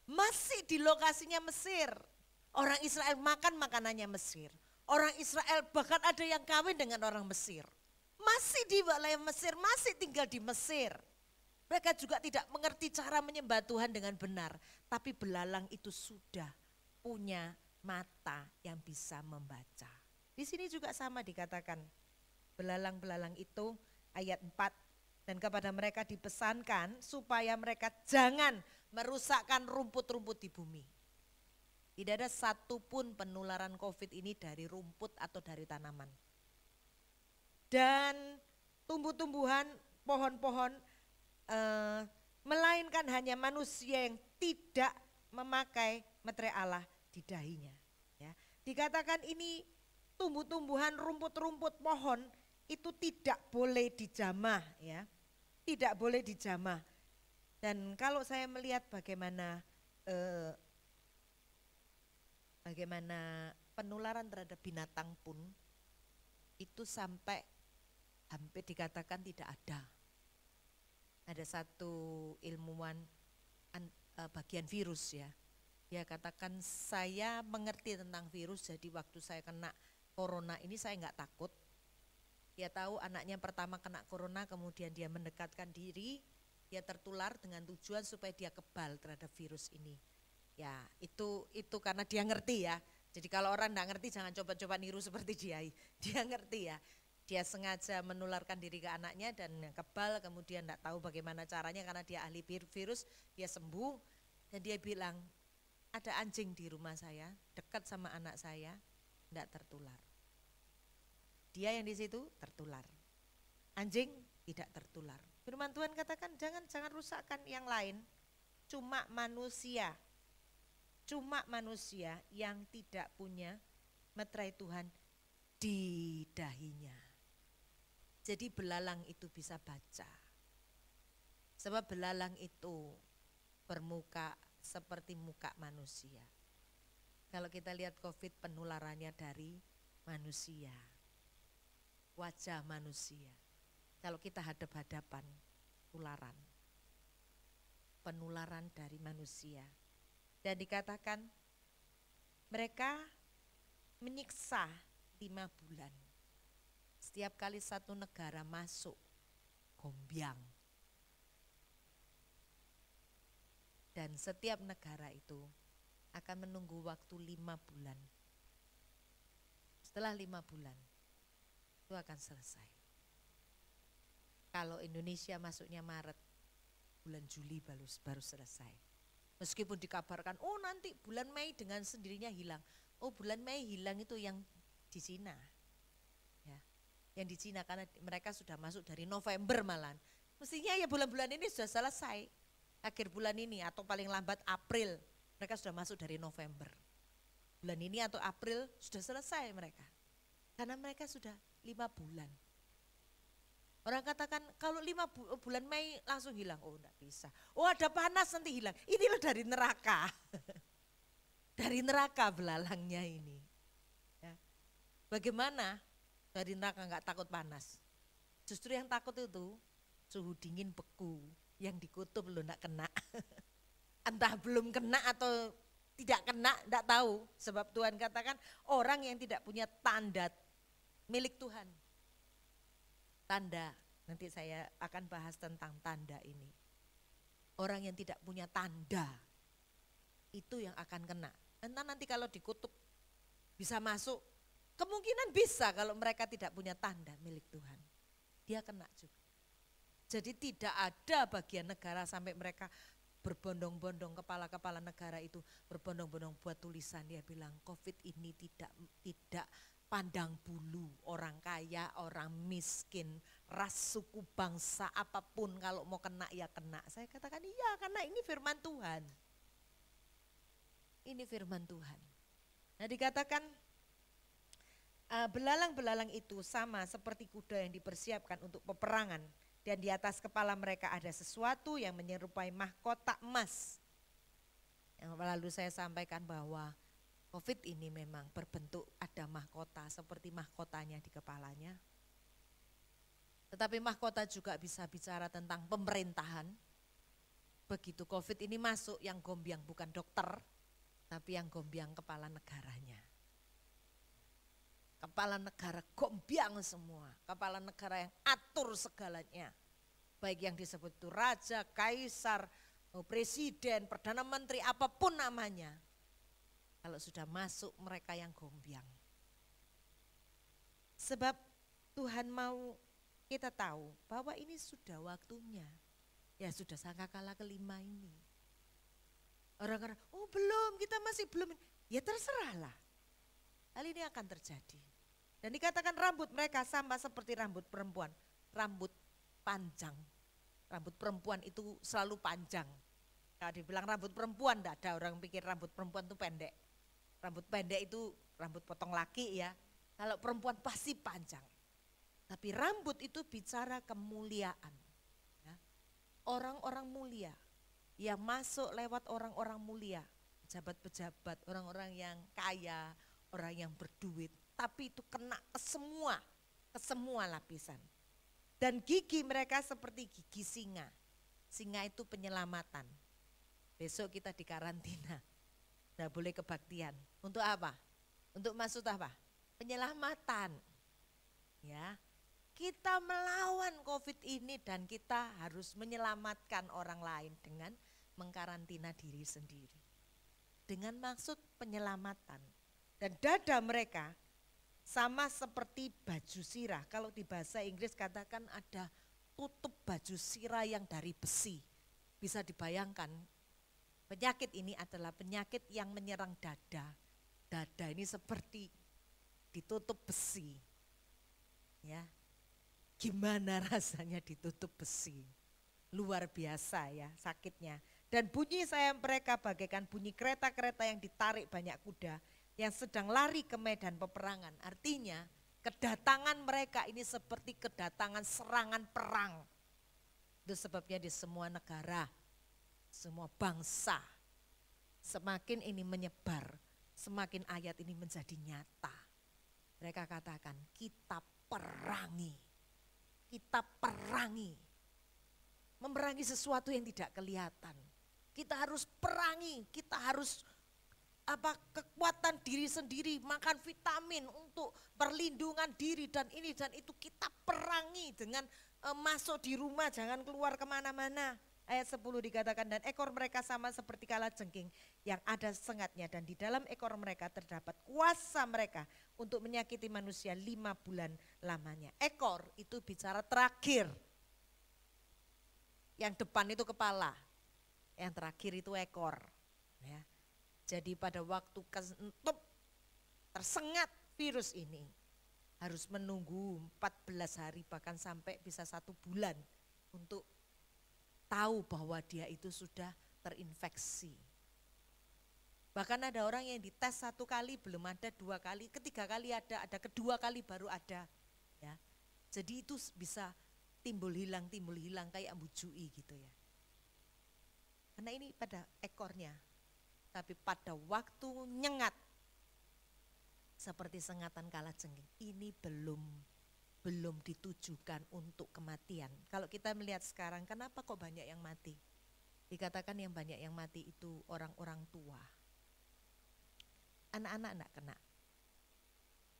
Masih di lokasinya Mesir. Orang Israel makan makanannya Mesir. Orang Israel bahkan ada yang kawin dengan orang Mesir. Masih di wilayah Mesir, masih tinggal di Mesir. Mereka juga tidak mengerti cara menyembah Tuhan dengan benar. Tapi belalang itu sudah punya mata yang bisa membaca. Di sini juga sama dikatakan. Belalang-belalang itu ayat 4. Dan kepada mereka dipesankan supaya mereka jangan merusakkan rumput-rumput di bumi. Tidak ada satupun penularan COVID ini dari rumput atau dari tanaman. Dan tumbuh-tumbuhan, pohon-pohon, melainkan hanya manusia yang tidak memakai meterai Allah di dahinya. Ya. Dikatakan ini tumbuh-tumbuhan, rumput-rumput, pohon itu tidak boleh dijamah, ya, tidak boleh dijamah. Dan kalau saya melihat bagaimana penularan terhadap binatang pun itu sampai hampir dikatakan tidak ada. Ada satu ilmuwan bagian virus ya, dia katakan saya mengerti tentang virus, jadi waktu saya kena corona ini saya nggak takut. Dia tahu anaknya pertama kena corona, kemudian dia mendekatkan diri, dia tertular dengan tujuan supaya dia kebal terhadap virus ini. Ya itu karena dia ngerti ya. Jadi kalau orang nggak ngerti jangan coba-coba niru seperti dia. Dia ngerti ya. Dia sengaja menularkan diri ke anaknya dan kebal, kemudian nggak tahu bagaimana caranya karena dia ahli virus, dia sembuh dan dia bilang ada anjing di rumah saya, dekat sama anak saya, nggak tertular. Dia yang di situ tertular, anjing tidak tertular. Firman Tuhan katakan jangan rusakkan yang lain, cuma manusia yang tidak punya meterai Tuhan di dahinya. Jadi belalang itu bisa baca, sebab belalang itu bermuka seperti muka manusia. Kalau kita lihat COVID penularannya dari manusia, wajah manusia. Kalau kita hadap-hadapan, penularan dari manusia. Dan dikatakan mereka menyiksa 5 bulan. Setiap kali satu negara masuk gombyang. Dan setiap negara itu akan menunggu waktu 5 bulan. Setelah 5 bulan itu akan selesai. Kalau Indonesia masuknya Maret, bulan Juli baru selesai. Meskipun dikabarkan, oh nanti bulan Mei dengan sendirinya hilang. Oh bulan Mei hilang itu yang di Cina. Ya, yang di Cina karena mereka sudah masuk dari November malahan. Mestinya ya bulan-bulan ini sudah selesai. Akhir bulan ini atau paling lambat April, mereka sudah masuk dari November. Bulan ini atau April sudah selesai mereka. Karena mereka sudah 5 bulan. Orang katakan kalau 5 bulan Mei langsung hilang, oh enggak bisa. Oh ada panas nanti hilang, ini loh dari neraka. Dari neraka belalangnya ini. Ya. Bagaimana dari neraka enggak takut panas? Justru yang takut itu suhu dingin beku, yang dikutub lo enggak kena. Entah belum kena atau tidak kena, enggak tahu. Sebab Tuhan katakan orang yang tidak punya tanda milik Tuhan. Tanda, nanti saya akan bahas tentang tanda ini. Orang yang tidak punya tanda, itu yang akan kena. Entah nanti kalau dikutuk bisa masuk, kemungkinan bisa kalau mereka tidak punya tanda milik Tuhan. Dia kena juga. Jadi tidak ada bagian negara sampai mereka berbondong-bondong, kepala-kepala negara itu berbondong-bondong buat tulisan. Dia bilang COVID ini tidak pandang bulu, orang kaya, orang miskin, ras, suku, bangsa, apapun kalau mau kena ya kena. Saya katakan iya karena ini firman Tuhan. Ini firman Tuhan. Nah dikatakan belalang-belalang itu sama seperti kuda yang dipersiapkan untuk peperangan. Dan di atas kepala mereka ada sesuatu yang menyerupai mahkota emas. Yang lalu saya sampaikan bahwa COVID ini memang berbentuk ada mahkota seperti mahkotanya di kepalanya. Tetapi mahkota juga bisa bicara tentang pemerintahan. Begitu COVID ini masuk yang gombyang bukan dokter, tapi yang gombyang kepala negaranya. Kepala negara gombyang semua, kepala negara yang atur segalanya. Baik yang disebut itu raja, kaisar, presiden, perdana menteri, apapun namanya. Kalau sudah masuk mereka yang gombyang. Sebab Tuhan mau kita tahu bahwa ini sudah waktunya. Ya sudah sangkakala kelima ini. Orang-orang, oh belum, kita masih belum. Ya terserahlah. Hal ini akan terjadi. Dan dikatakan rambut mereka sama seperti rambut perempuan. Rambut panjang. Rambut perempuan itu selalu panjang. Kalau dibilang rambut perempuan, tidak ada orang pikir rambut perempuan itu pendek. Rambut pendek itu rambut potong laki ya. Kalau perempuan pasti panjang. Tapi rambut itu bicara kemuliaan. Ya. Orang-orang mulia yang masuk lewat orang-orang mulia. Pejabat-pejabat, orang-orang yang kaya, orang yang berduit. Tapi itu kena ke semua lapisan. Dan gigi mereka seperti gigi singa. Singa itu penyelamatan. Besok kita di karantina. Tidak boleh kebaktian. Untuk apa? Untuk maksud apa? Penyelamatan. Ya. Kita melawan COVID ini dan kita harus menyelamatkan orang lain dengan mengkarantina diri sendiri. Dengan maksud penyelamatan. Dan dada mereka sama seperti baju sirah. Kalau di bahasa Inggris katakan ada tutup baju sirah yang dari besi. Bisa dibayangkan penyakit ini adalah penyakit yang menyerang dada. Dada ini seperti ditutup besi. Ya. Gimana rasanya ditutup besi? Luar biasa ya sakitnya. Dan bunyi sayap mereka bagaikan bunyi kereta-kereta yang ditarik banyak kuda yang sedang lari ke medan peperangan. Artinya kedatangan mereka ini seperti kedatangan serangan perang. Itu sebabnya di semua negara, semua bangsa, semakin ini menyebar, semakin ayat ini menjadi nyata. Mereka katakan kita perangi. Kita perangi, memerangi sesuatu yang tidak kelihatan. Kita harus perangi, kita harus kekuatan diri sendiri, makan vitamin untuk perlindungan diri dan ini dan itu kita perangi dengan masuk di rumah, jangan keluar kemana-mana. Ayat 10 dikatakan dan ekor mereka sama seperti kalajengking yang ada sengatnya dan di dalam ekor mereka terdapat kuasa mereka untuk menyakiti manusia 5 bulan lamanya. Ekor itu bicara terakhir. Yang depan itu kepala, yang terakhir itu ekor. Ya. Jadi pada waktu tersengat virus ini harus menunggu 14 hari bahkan sampai bisa 1 bulan untuk tahu bahwa dia itu sudah terinfeksi. Bahkan ada orang yang dites 1 kali belum ada, 2 kali, ketiga kali ada kedua kali baru ada. Ya. Jadi itu bisa timbul hilang kayak ambujui gitu ya. Karena ini pada ekornya, tapi pada waktu nyengat seperti sengatan kalajengking ini belum ditujukan untuk kematian. Kalau kita melihat sekarang, kenapa kok banyak yang mati? Dikatakan yang banyak yang mati itu orang-orang tua. Anak-anak enggak kena.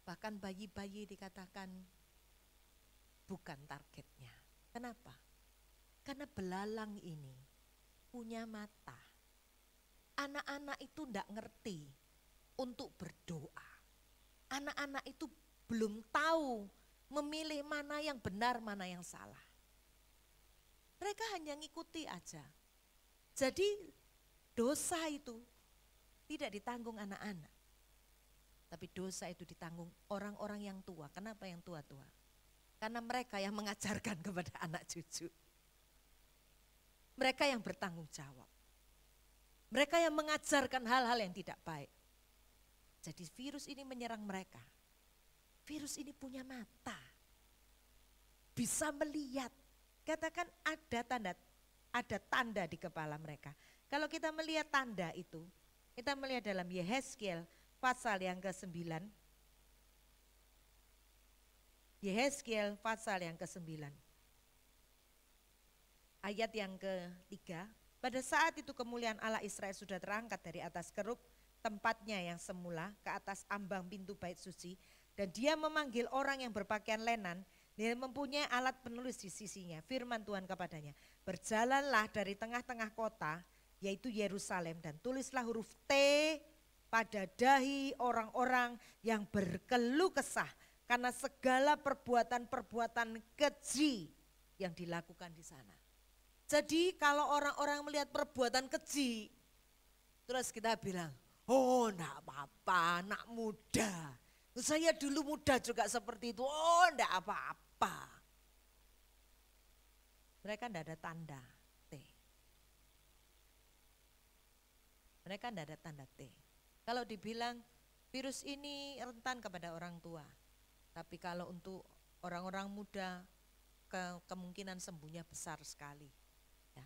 Bahkan bayi-bayi dikatakan bukan targetnya. Kenapa? Karena belalang ini punya mata. Anak-anak itu enggak ngerti untuk berdoa. Anak-anak itu belum tahu memilih mana yang benar, mana yang salah. Mereka hanya ngikuti aja. Jadi dosa itu tidak ditanggung anak-anak. Tapi dosa itu ditanggung orang-orang yang tua. Kenapa yang tua-tua? Karena mereka yang mengajarkan kepada anak cucu. Mereka yang bertanggung jawab. Mereka yang mengajarkan hal-hal yang tidak baik. Jadi virus ini menyerang mereka. Virus ini punya mata, bisa melihat. Katakan ada tanda di kepala mereka. Kalau kita melihat tanda itu, kita melihat dalam Yehezkiel pasal yang ke-9. Yehezkiel pasal yang ke-9. Ayat yang ke-3. Pada saat itu kemuliaan Allah Israel sudah terangkat dari atas kerub tempatnya yang semula ke atas ambang pintu bait suci. Dan dia memanggil orang yang berpakaian lenan Dia mempunyai alat penulis di sisinya. Firman Tuhan kepadanya, berjalanlah dari tengah-tengah kota, yaitu Yerusalem, dan tulislah huruf T pada dahi orang-orang yang berkeluh kesah karena segala perbuatan-perbuatan keji yang dilakukan di sana. Jadi kalau orang-orang melihat perbuatan keji, terus kita bilang, oh enggak apa-apa, anak muda. Saya dulu muda juga seperti itu, oh enggak apa-apa. Mereka enggak ada tanda T. Mereka enggak ada tanda T. Kalau dibilang virus ini rentan kepada orang tua, tapi kalau untuk orang-orang muda kemungkinan sembuhnya besar sekali. Ya.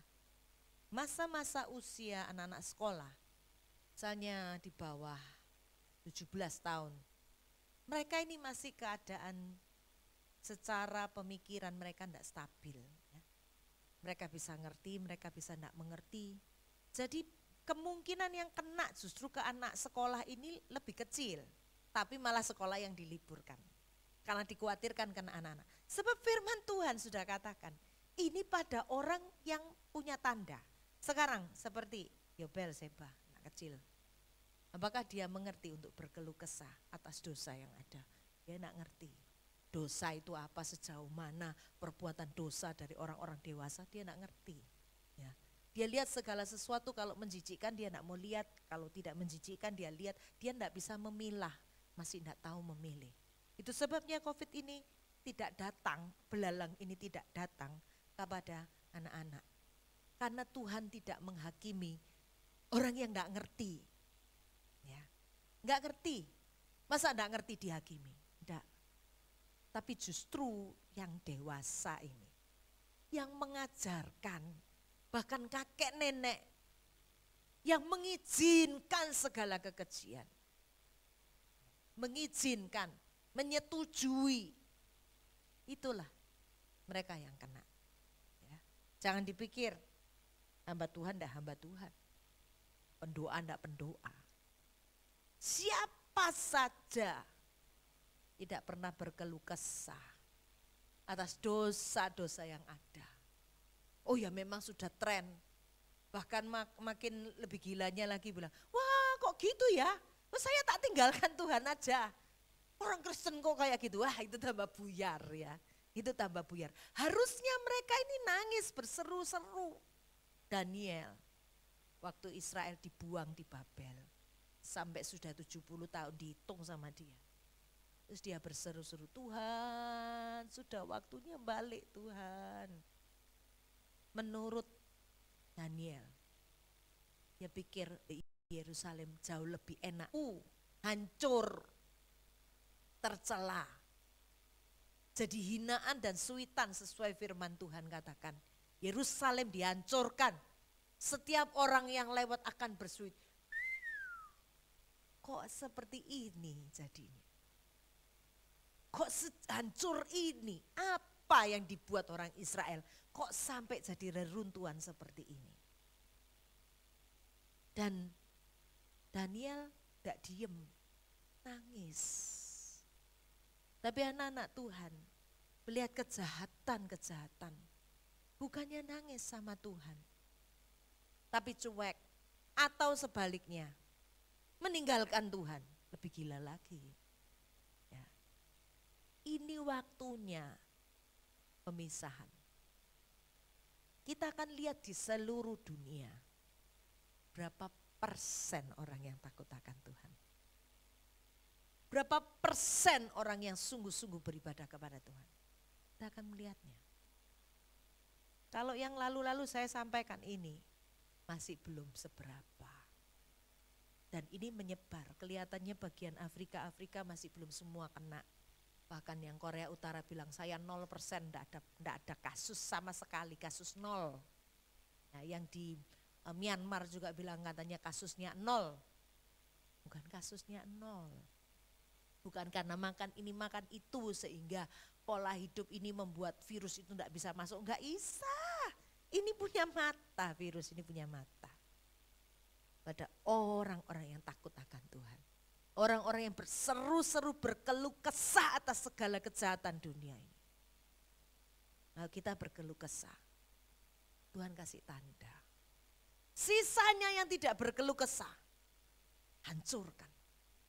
Masa-masa usia anak-anak sekolah, misalnya di bawah 17 tahun, mereka ini masih keadaan secara pemikiran mereka tidak stabil. Ya. Mereka bisa ngerti, mereka bisa tidak mengerti. Jadi kemungkinan yang kena justru ke anak sekolah ini lebih kecil, tapi malah sekolah yang diliburkan. Karena dikhawatirkan kena anak-anak. Sebab firman Tuhan sudah katakan, ini pada orang yang punya tanda. Sekarang seperti Yobel Seba, anak kecil. Apakah dia mengerti untuk berkeluh kesah atas dosa yang ada? Dia tidak ngerti. Dosa itu apa, sejauh mana perbuatan dosa dari orang-orang dewasa, dia tidak ngerti. Ya. Dia lihat segala sesuatu, kalau menjijikkan dia tidak mau lihat, kalau tidak menjijikkan dia lihat, dia tidak bisa memilah, masih tidak tahu memilih. Itu sebabnya COVID ini tidak datang, belalang ini tidak datang kepada anak-anak. Karena Tuhan tidak menghakimi orang yang tidak ngerti. Ya, nggak ngerti, masa nggak ngerti dihakimi? Enggak. Tapi justru yang dewasa ini, yang mengajarkan, bahkan kakek nenek, yang mengizinkan segala kekejian, mengizinkan, menyetujui, itulah mereka yang kena. Ya. Jangan dipikir hamba Tuhan enggak hamba Tuhan, pendoa enggak pendoa. Siapa saja tidak pernah berkeluh kesah atas dosa-dosa yang ada. Oh ya memang sudah tren, bahkan makin lebih gilanya lagi bilang, wah kok gitu ya, oh, saya tak tinggalkan Tuhan aja. Orang Kristen kok kayak gitu, wah itu tambah buyar ya, itu tambah buyar. Harusnya mereka ini nangis berseru-seru. Daniel, waktu Israel dibuang di Babel, sampai sudah 70 tahun dihitung sama dia. Terus dia berseru-seru, Tuhan sudah waktunya balik Tuhan. Menurut Daniel, dia pikir Yerusalem jauh lebih enak, hancur, tercela, jadi hinaan dan suitan sesuai firman Tuhan katakan. Yerusalem dihancurkan, setiap orang yang lewat akan bersuit. Kok seperti ini jadinya? Kok hancur ini? Apa yang dibuat orang Israel? Kok sampai jadi reruntuhan seperti ini? Dan Daniel tidak diem, nangis. Tapi anak-anak Tuhan melihat kejahatan-kejahatan, bukannya nangis sama Tuhan, tapi cuek atau sebaliknya meninggalkan Tuhan, lebih gila lagi. Ya. Ini waktunya pemisahan. Kita akan lihat di seluruh dunia berapa persen orang yang takut akan Tuhan. Berapa persen orang yang sungguh-sungguh beribadah kepada Tuhan. Kita akan melihatnya. Kalau yang lalu-lalu saya sampaikan ini masih belum seberapa. Dan ini menyebar, kelihatannya bagian Afrika masih belum semua kena. Bahkan yang Korea Utara bilang saya 0%, enggak ada kasus sama sekali, kasus 0. Nah, yang di Myanmar juga bilang katanya kasusnya 0. Bukan kasusnya 0. Bukan karena makan ini makan itu sehingga pola hidup ini membuat virus itu enggak bisa masuk, enggak bisa. Ini punya mata, virus ini punya mata. Pada orang-orang yang takut akan Tuhan. Orang-orang yang berseru-seru berkeluh kesah atas segala kejahatan dunia ini. Lalu kita berkeluh kesah. Tuhan kasih tanda. Sisanya yang tidak berkeluh kesah, hancurkan.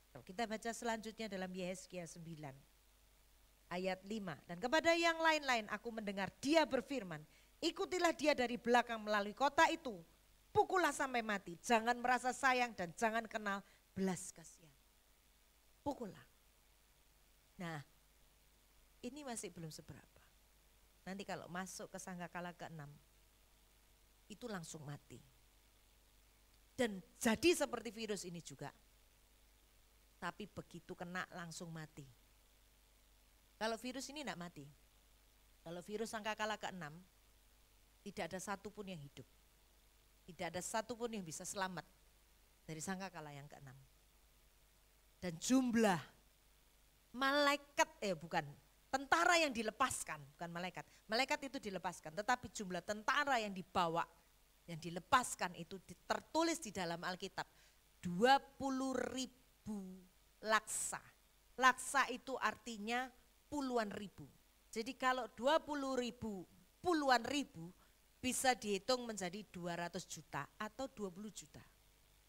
Kalau kita baca selanjutnya dalam Yehezkiel 9 ayat 5. Dan kepada yang lain-lain aku mendengar dia berfirman, ikutilah dia dari belakang melalui kota itu. Pukullah sampai mati, jangan merasa sayang dan jangan kenal belas kasihan. Pukullah. Nah, ini masih belum seberapa. Nanti kalau masuk ke sangkakala ke-6, itu langsung mati. Dan jadi seperti virus ini juga. Tapi begitu kena langsung mati. Kalau virus ini tidak mati. Kalau virus sangkakala ke-6, tidak ada satupun yang hidup. Tidak ada satupun yang bisa selamat dari sangkakala yang ke-6. Dan jumlah malaikat, tentara yang dilepaskan, bukan malaikat. Malaikat itu dilepaskan, tetapi jumlah tentara yang dibawa, yang dilepaskan itu tertulis di dalam Alkitab. 20.000 laksa. Laksa itu artinya puluhan ribu. Jadi kalau 20.000 puluhan ribu bisa dihitung menjadi 200 juta atau 20 juta.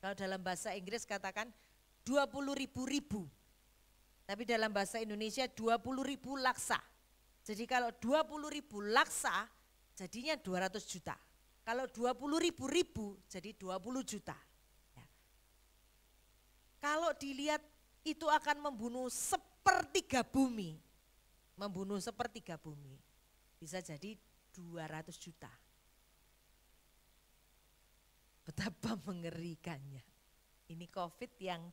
Kalau dalam bahasa Inggris katakan 20.000 Tapi dalam bahasa Indonesia 20.000 laksa. Jadi kalau 20.000 laksa jadinya 200 juta. Kalau 20.000 jadi 20 juta. Ya. Kalau dilihat itu akan membunuh sepertiga bumi. Membunuh sepertiga bumi. Bisa jadi 200 juta. Betapa mengerikannya. Ini COVID yang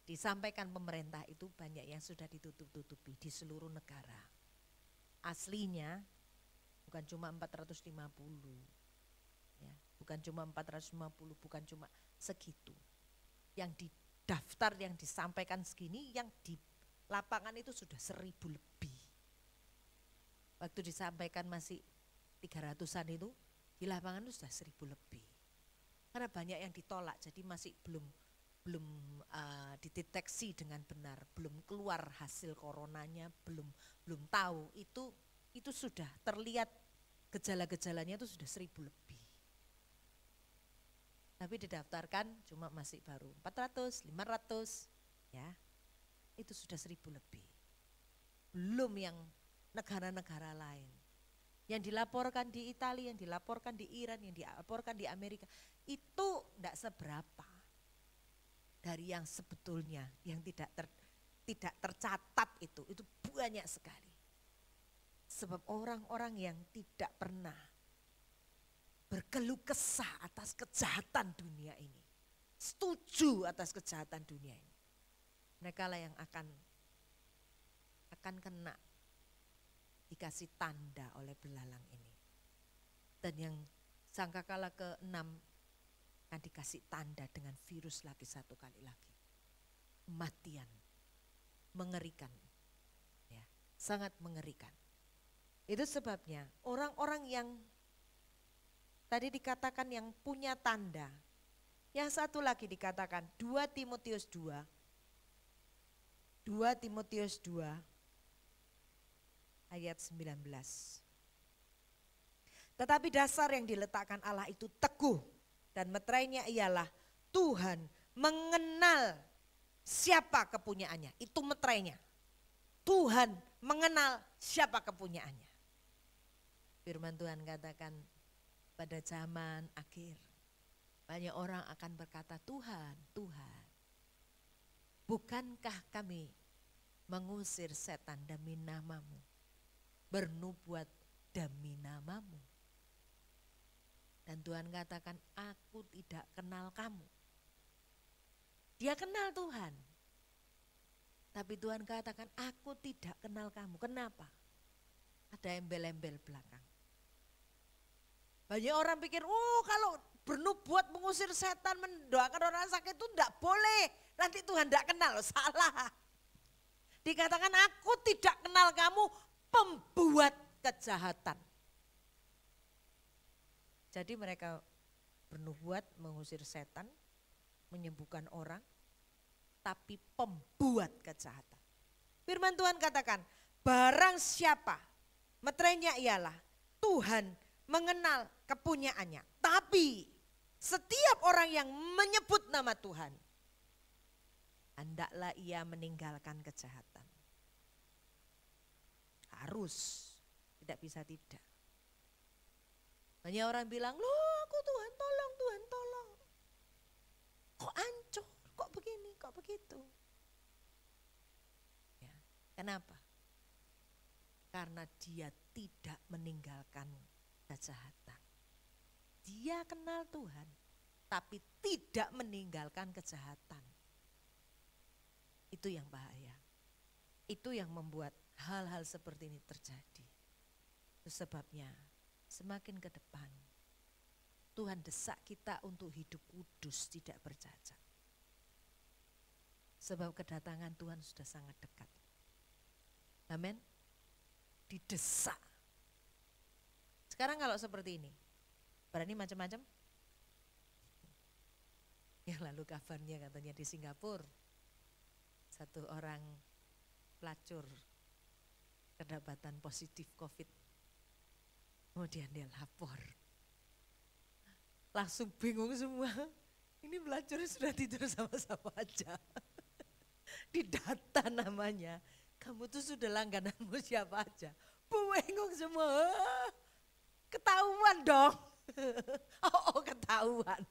disampaikan pemerintah itu banyak yang sudah ditutup-tutupi di seluruh negara. Aslinya bukan cuma 450, ya, bukan cuma 450, bukan cuma segitu. Yang didaftar, yang disampaikan segini, yang di lapangan itu sudah 1.000 lebih. Waktu disampaikan masih 300-an itu, di lapangan itu sudah 1.000 lebih. Karena banyak yang ditolak, jadi masih belum dideteksi dengan benar, belum keluar hasil coronanya, belum tahu. Itu sudah terlihat gejala-gejalanya itu sudah 1.000 lebih. Tapi didaftarkan cuma masih baru 400, 500, ya. Itu sudah 1.000 lebih. Belum yang negara-negara lain. Yang dilaporkan di Italia, yang dilaporkan di Iran, yang dilaporkan di Amerika, itu tidak seberapa dari yang sebetulnya yang tidak tercatat itu banyak sekali. Sebab orang-orang yang tidak pernah berkeluh kesah atas kejahatan dunia ini, setuju atas kejahatan dunia ini, mereka lah yang akan kena, dikasih tanda oleh belalang ini. Dan yang sangkakala ke-6 akan dikasih tanda dengan virus lagi satu kali lagi. Kematian, mengerikan, ya, sangat mengerikan. Itu sebabnya orang-orang yang tadi dikatakan yang punya tanda, yang satu lagi dikatakan 2 Timotius 2 ayat 19. Tetapi dasar yang diletakkan Allah itu teguh dan meterainya ialah Tuhan mengenal siapa kepunyaannya. Itu meterainya. Tuhan mengenal siapa kepunyaannya. Firman Tuhan katakan pada zaman akhir banyak orang akan berkata, Tuhan, Tuhan, bukankah kami mengusir setan demi namamu, bernubuat demi namamu? Dan Tuhan katakan, aku tidak kenal kamu. Dia kenal Tuhan. Tapi Tuhan katakan, aku tidak kenal kamu. Kenapa? Ada embel-embel belakang. Banyak orang pikir, kalau bernubuat mengusir setan, mendoakan orang sakit itu tidak boleh. Nanti Tuhan tidak kenal, salah. Dikatakan, aku tidak kenal kamu, pembuat kejahatan. Jadi mereka bernubuat mengusir setan, menyembuhkan orang, tapi pembuat kejahatan. Firman Tuhan katakan, barang siapa meterainya ialah Tuhan mengenal kepunyaannya. Tapi setiap orang yang menyebut nama Tuhan, hendaklah ia meninggalkan kejahatan. Harus, tidak bisa tidak. Banyak orang bilang, loh aku Tuhan tolong, Tuhan tolong. Kok hancur, kok begini, kok begitu. Ya, kenapa? Karena dia tidak meninggalkan kejahatan. Dia kenal Tuhan, tapi tidak meninggalkan kejahatan. Itu yang bahaya. Itu yang membuat hal-hal seperti ini terjadi. Itu sebabnya semakin ke depan Tuhan desak kita untuk hidup kudus, tidak bercacat. Sebab kedatangan Tuhan sudah sangat dekat. Amin. Didesak. Sekarang kalau seperti ini, berani macam-macam? Yang lalu kabarnya katanya di Singapura, satu orang pelacur kedapatan positif COVID. Kemudian dia lapor. Langsung bingung semua. Ini pelacur sudah tidur sama-sama aja. Didata namanya. Kamu tuh sudah langgananmu siapa aja. Bingung semua. Ketahuan dong. Oh ketahuan.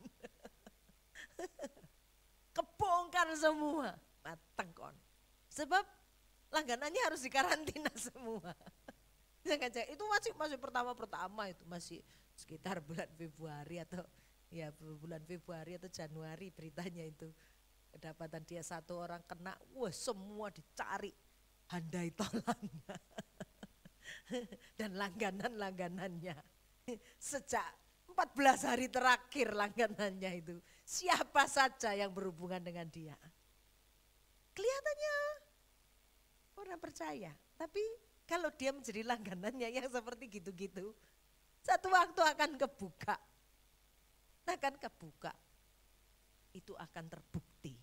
Kebongkar semua. Mateng kon. Sebab langganannya harus dikarantina semua. Itu masih pertama itu masih sekitar bulan Februari atau ya bulan Februari atau Januari beritanya itu. Kedapatan dia satu orang kena, wah semua dicari handai tolangnya. Dan langganannya. Sejak 14 hari terakhir langganannya itu. Siapa saja yang berhubungan dengan dia. Kelihatannya orang percaya, tapi kalau dia menjadi langganannya yang seperti gitu-gitu, satu waktu akan kebuka. Itu akan terbukti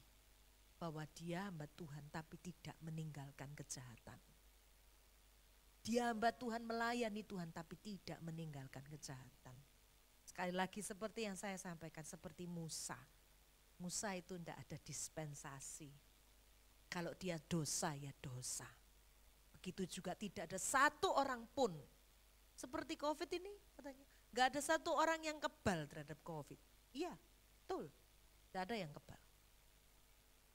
bahwa dia hamba Tuhan tapi tidak meninggalkan kejahatan. Dia hamba Tuhan melayani Tuhan tapi tidak meninggalkan kejahatan. Sekali lagi seperti yang saya sampaikan, seperti Musa. Musa itu tidak ada dispensasi. Kalau dia dosa ya dosa. Begitu juga tidak ada satu orang pun. Seperti COVID ini katanya. Gak ada satu orang yang kebal terhadap COVID. Iya betul. Gak ada yang kebal.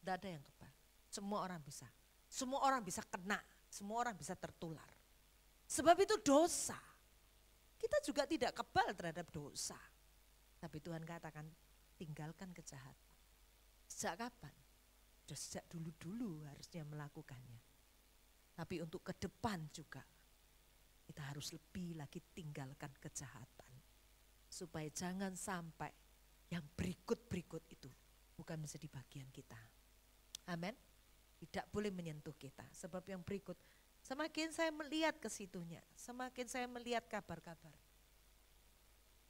Gak ada yang kebal. Semua orang bisa. Semua orang bisa kena. Semua orang bisa tertular. Sebab itu dosa. Kita juga tidak kebal terhadap dosa. Tapi Tuhan katakan tinggalkan kejahatan. Sejak kapan? Sudah sejak dulu-dulu harusnya melakukannya. Tapi untuk ke depan juga kita harus lebih lagi tinggalkan kejahatan. Supaya jangan sampai yang berikut-berikut itu bukan menjadi bagian kita. Amin. Tidak boleh menyentuh kita. Sebab yang berikut, semakin saya melihat ke situnya, semakin saya melihat kabar-kabar,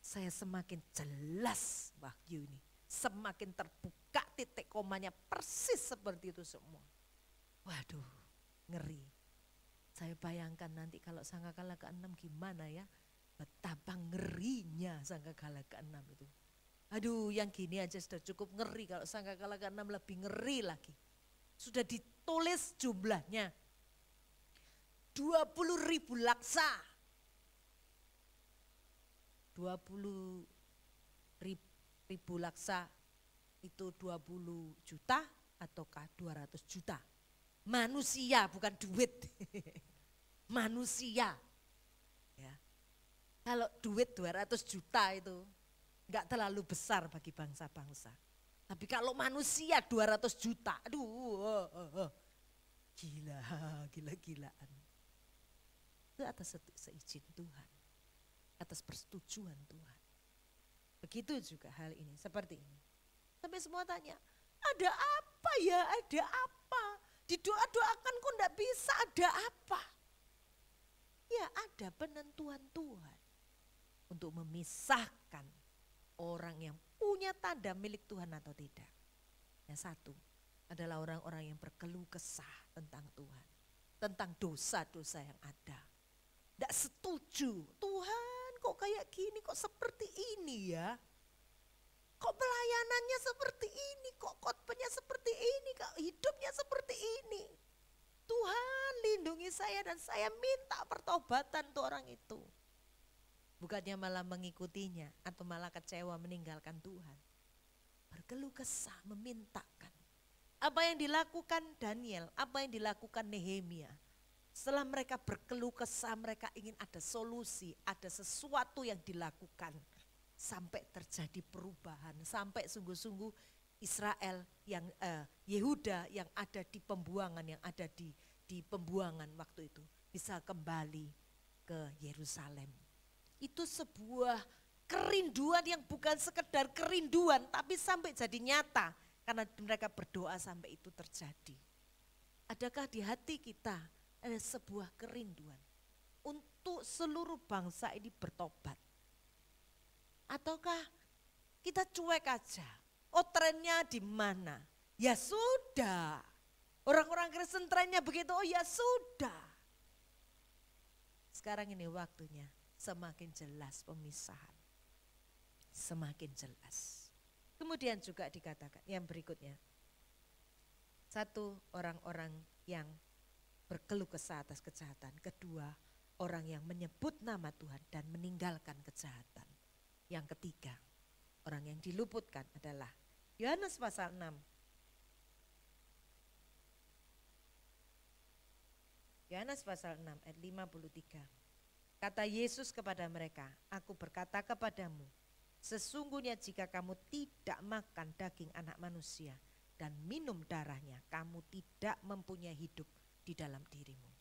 saya semakin jelas wahyu ini. Semakin terbuka titik komanya persis seperti itu semua. Waduh, ngeri. Saya bayangkan nanti kalau Sangkakala ke-6 gimana ya. Betapa ngerinya Sangkakala ke-6 itu. Aduh, yang gini aja sudah cukup ngeri, kalau Sangkakala ke-6 lebih ngeri lagi. Sudah ditulis jumlahnya. 20.000 laksa. 20.000 laksa itu 20 juta ataukah 200 juta. Manusia bukan duit. Manusia. Ya. Kalau duit 200 juta itu enggak terlalu besar bagi bangsa-bangsa. Tapi kalau manusia 200 juta, aduh, gila-gilaan. Itu atas seizin Tuhan, atas persetujuan Tuhan. Begitu juga hal ini, seperti ini. Sampai semua tanya, ada apa ya, ada apa? Didoa-doakan kok enggak bisa, ada apa? Ya ada penentuan Tuhan untuk memisahkan orang yang punya tanda milik Tuhan atau tidak. Yang satu adalah orang-orang yang berkeluh kesah tentang Tuhan, tentang dosa-dosa yang ada. Tidak setuju, Tuhan kok kayak gini, kok seperti ini ya. Kok pelayanannya seperti ini, kok khotbahnya seperti ini, kok hidupnya seperti ini. Tuhan lindungi saya dan saya minta pertobatan untuk orang itu. Bukannya malah mengikutinya atau malah kecewa meninggalkan Tuhan. Berkeluh kesah, memintakan. Apa yang dilakukan Daniel, apa yang dilakukan Nehemia. Setelah mereka berkeluh kesah, mereka ingin ada solusi, ada sesuatu yang dilakukan. Sampai terjadi perubahan, sampai sungguh-sungguh Israel yang Yehuda yang ada di pembuangan, yang ada di pembuangan waktu itu bisa kembali ke Yerusalem. Itu sebuah kerinduan yang bukan sekedar kerinduan, tapi sampai jadi nyata karena mereka berdoa sampai itu terjadi. Adakah di hati kita ada sebuah kerinduan untuk seluruh bangsa ini bertobat? Ataukah kita cuek aja? Oh, trennya di mana? Ya sudah. Orang-orang Kristen trennya begitu, oh ya sudah. Sekarang ini waktunya semakin jelas pemisahan. Semakin jelas. Kemudian juga dikatakan yang berikutnya. Satu, orang-orang yang berkeluh kesah atas kejahatan. Kedua, orang yang menyebut nama Tuhan dan meninggalkan kejahatan. Yang ketiga, orang yang diluputkan adalah Yohanes pasal 6. Yohanes pasal 6 ayat 53. Kata Yesus kepada mereka, aku berkata kepadamu, sesungguhnya jika kamu tidak makan daging anak manusia dan minum darahnya, kamu tidak mempunyai hidup di dalam dirimu.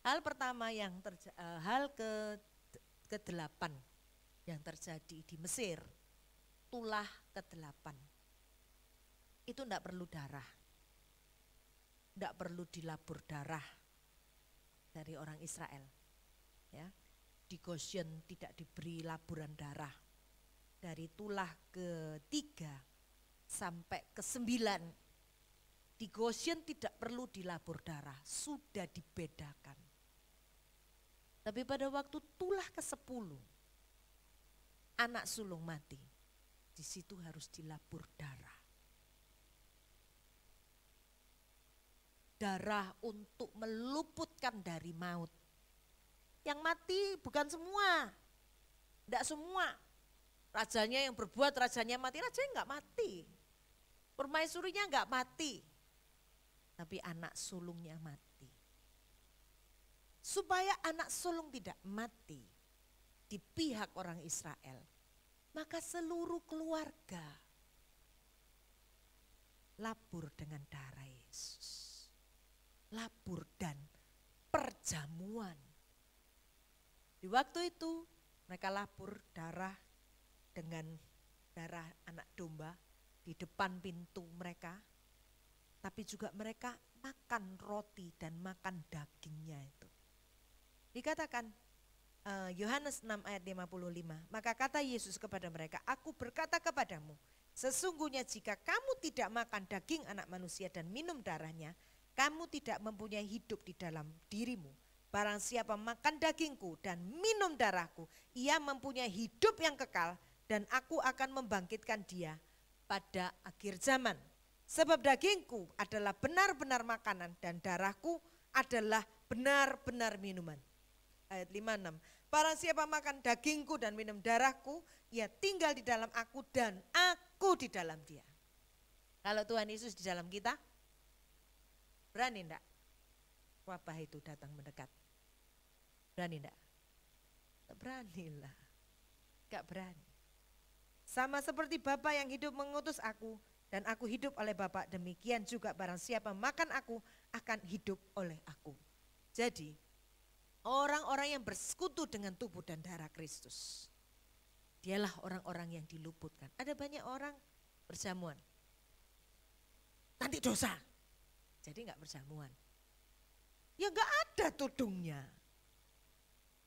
Hal pertama yang hal ke-8 yang terjadi di Mesir, tulah ke-8. Itu tidak perlu darah. Tidak perlu dilabur darah dari orang Israel. Ya, di Goshen tidak diberi laburan darah. Dari tulah ke-3 sampai ke-9 di Goshen tidak perlu dilabur darah, sudah dibedakan. Tapi pada waktu tulah ke-10 anak sulung mati, di situ harus dilabur darah. Darah untuk meluputkan dari maut. Yang mati bukan semua, tidak semua. Rajanya yang berbuat, rajanya mati, rajanya enggak mati. Permaisurinya enggak mati, tapi anak sulungnya mati. Supaya anak sulung tidak mati di pihak orang Israel, maka seluruh keluarga labur dengan darah Yesus. Labur dan perjamuan. Di waktu itu mereka labur darah dengan darah anak domba di depan pintu mereka. Tapi juga mereka makan roti dan makan dagingnya itu. Dikatakan Yohanes 6 ayat 55, maka kata Yesus kepada mereka, aku berkata kepadamu, sesungguhnya jika kamu tidak makan daging anak manusia dan minum darahnya, kamu tidak mempunyai hidup di dalam dirimu. Barang siapa makan dagingku dan minum darahku, ia mempunyai hidup yang kekal dan aku akan membangkitkan dia pada akhir zaman. Sebab dagingku adalah benar-benar makanan dan darahku adalah benar-benar minuman. Ayat 56, barang siapa makan dagingku dan minum darahku, ia tinggal di dalam aku dan aku di dalam dia. Kalau Tuhan Yesus di dalam kita, berani enggak wabah itu datang mendekat? Berani enggak? Tak beranilah, enggak berani. Sama seperti Bapa yang hidup mengutus aku dan aku hidup oleh Bapa, demikian juga barang siapa makan aku akan hidup oleh aku. Jadi orang-orang yang bersekutu dengan tubuh dan darah Kristus, dialah orang-orang yang diluputkan. Ada banyak orang berjamuan, nanti dosa, jadi enggak berjamuan. Ya enggak ada tudungnya.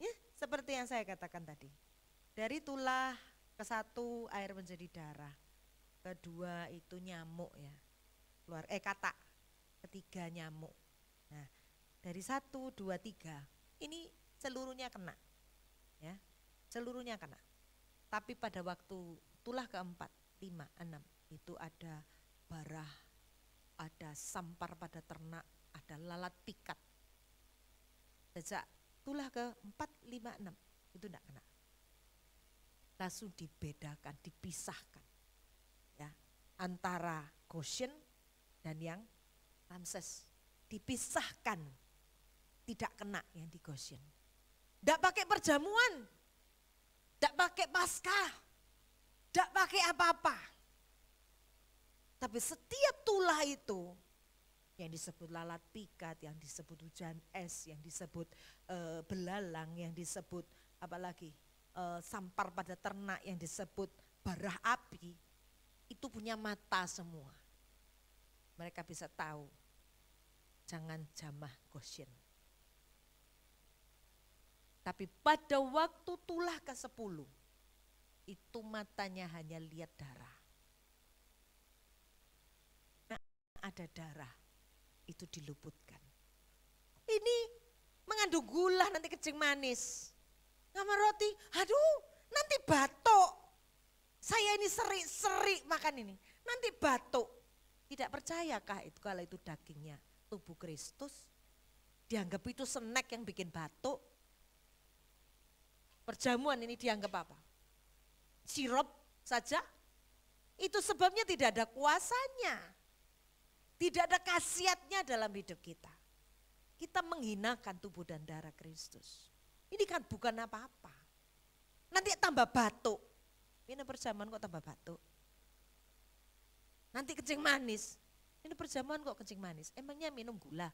Ya, seperti yang saya katakan tadi. Dari tulah ke-1 air menjadi darah. Kedua itu nyamuk ya. Keluar katak. Ketiga nyamuk. Nah, dari 1, 2, 3 ini seluruhnya kena. Ya, seluruhnya kena. Tapi pada waktu tulah keempat, 5, 6 itu ada barah, ada sampar pada ternak, ada lalat pikat. Sejak tulah ke-4, 5, 6 itu tidak kena. Langsung dibedakan, dipisahkan. Ya, antara Goshen dan yang Ramses. Dipisahkan, tidak kena yang di Goshen. Tidak pakai perjamuan, tidak pakai Paskah, tidak pakai apa-apa. Tapi setiap tulah itu, yang disebut lalat pikat, yang disebut hujan es, yang disebut belalang, yang disebut apalagi sampar pada ternak, yang disebut barah api, itu punya mata semua. Mereka bisa tahu, jangan jamah Goshen. Tapi pada waktu tulah ke-10, itu matanya hanya lihat darah. Nah, ada darah, itu diluputkan. Ini mengandung gula, nanti kencing manis. Ngamar roti, aduh nanti batuk. Saya ini seri-seri makan ini, nanti batuk. Tidak percayakah itu kalau itu dagingnya tubuh Kristus? Dianggap itu snack yang bikin batuk. Perjamuan ini dianggap apa? Sirup saja? Itu sebabnya tidak ada kuasanya. Tidak ada khasiatnya dalam hidup kita. Kita menghinakan tubuh dan darah Kristus. Ini kan bukan apa-apa. Nanti tambah batuk. Minum perjamuan kok tambah batuk. Nanti kencing manis. Minum perjamuan kok kencing manis. Emangnya minum gula?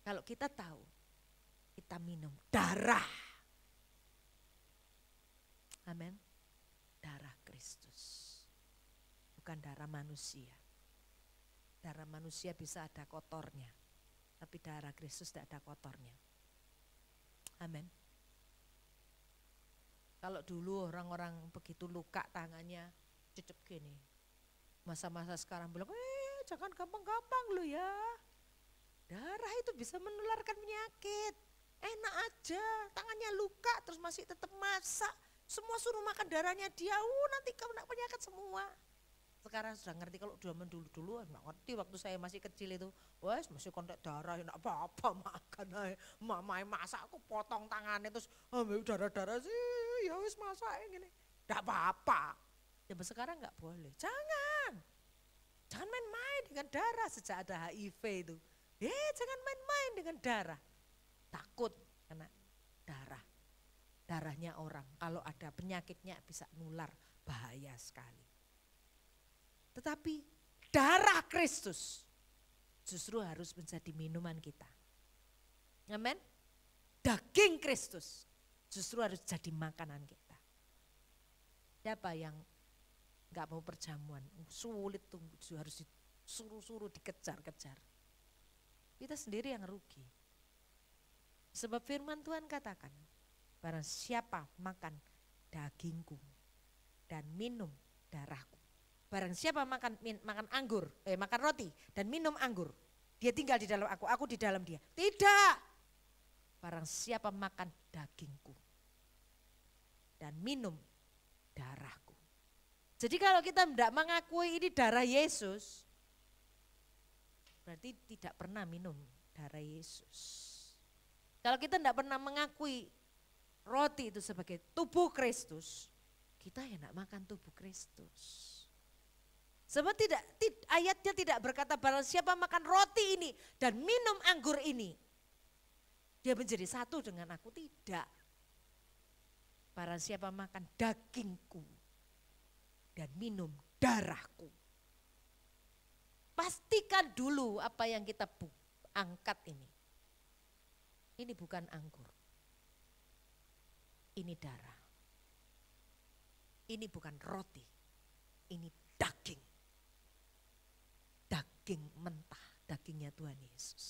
Kalau kita tahu, kita minum darah. Amin. Darah Kristus. Bukan darah manusia. Darah manusia bisa ada kotornya. Tapi darah Kristus tidak ada kotornya. Amin. Kalau dulu orang-orang begitu luka tangannya cecep gini. Masa-masa sekarang bilang, jangan gampang-gampang lo ya. Darah itu bisa menularkan penyakit. Enak aja, tangannya luka terus masih tetap masak. Semua suruh makan darahnya dia, nanti kena penyakit semua. Sekarang sudah ngerti, kalau zaman dulu-dulu enggak ngerti. Waktu saya masih kecil itu, wes masih kontak darah, enggak apa-apa makan aja. Mamai masak aku potong tangannya terus ambil darah-darah sih, ya wes masak gini. Enggak apa-apa. Zaman sekarang enggak boleh, jangan main-main dengan darah sejak ada HIV itu. Jangan main-main dengan darah. Takut karena darahnya orang. Kalau ada penyakitnya bisa nular, bahaya sekali. Tetapi darah Kristus justru harus menjadi minuman kita. Amin. Daging Kristus justru harus jadi makanan kita. Siapa yang enggak mau perjamuan? Sulit tunggu, harus disuruh-suruh dikejar-kejar. Kita sendiri yang rugi. Sebab firman Tuhan katakan, barang siapa makan dagingku dan minum darahku. Barang siapa makan anggur, makan roti dan minum anggur, dia tinggal di dalam aku di dalam dia. Tidak. Barang siapa makan dagingku dan minum darahku. Jadi kalau kita tidak mengakui ini darah Yesus, berarti tidak pernah minum darah Yesus. Kalau kita tidak pernah mengakui roti itu sebagai tubuh Kristus, kita ya tidak makan tubuh Kristus. Sebab ayatnya tidak berkata barang siapa makan roti ini dan minum anggur ini, dia menjadi satu dengan aku, tidak. Barang siapa makan dagingku dan minum darahku. Pastikan dulu apa yang kita angkat ini. Ini bukan anggur. Ini darah. Ini bukan roti. Ini daging. Daging mentah, dagingnya Tuhan Yesus.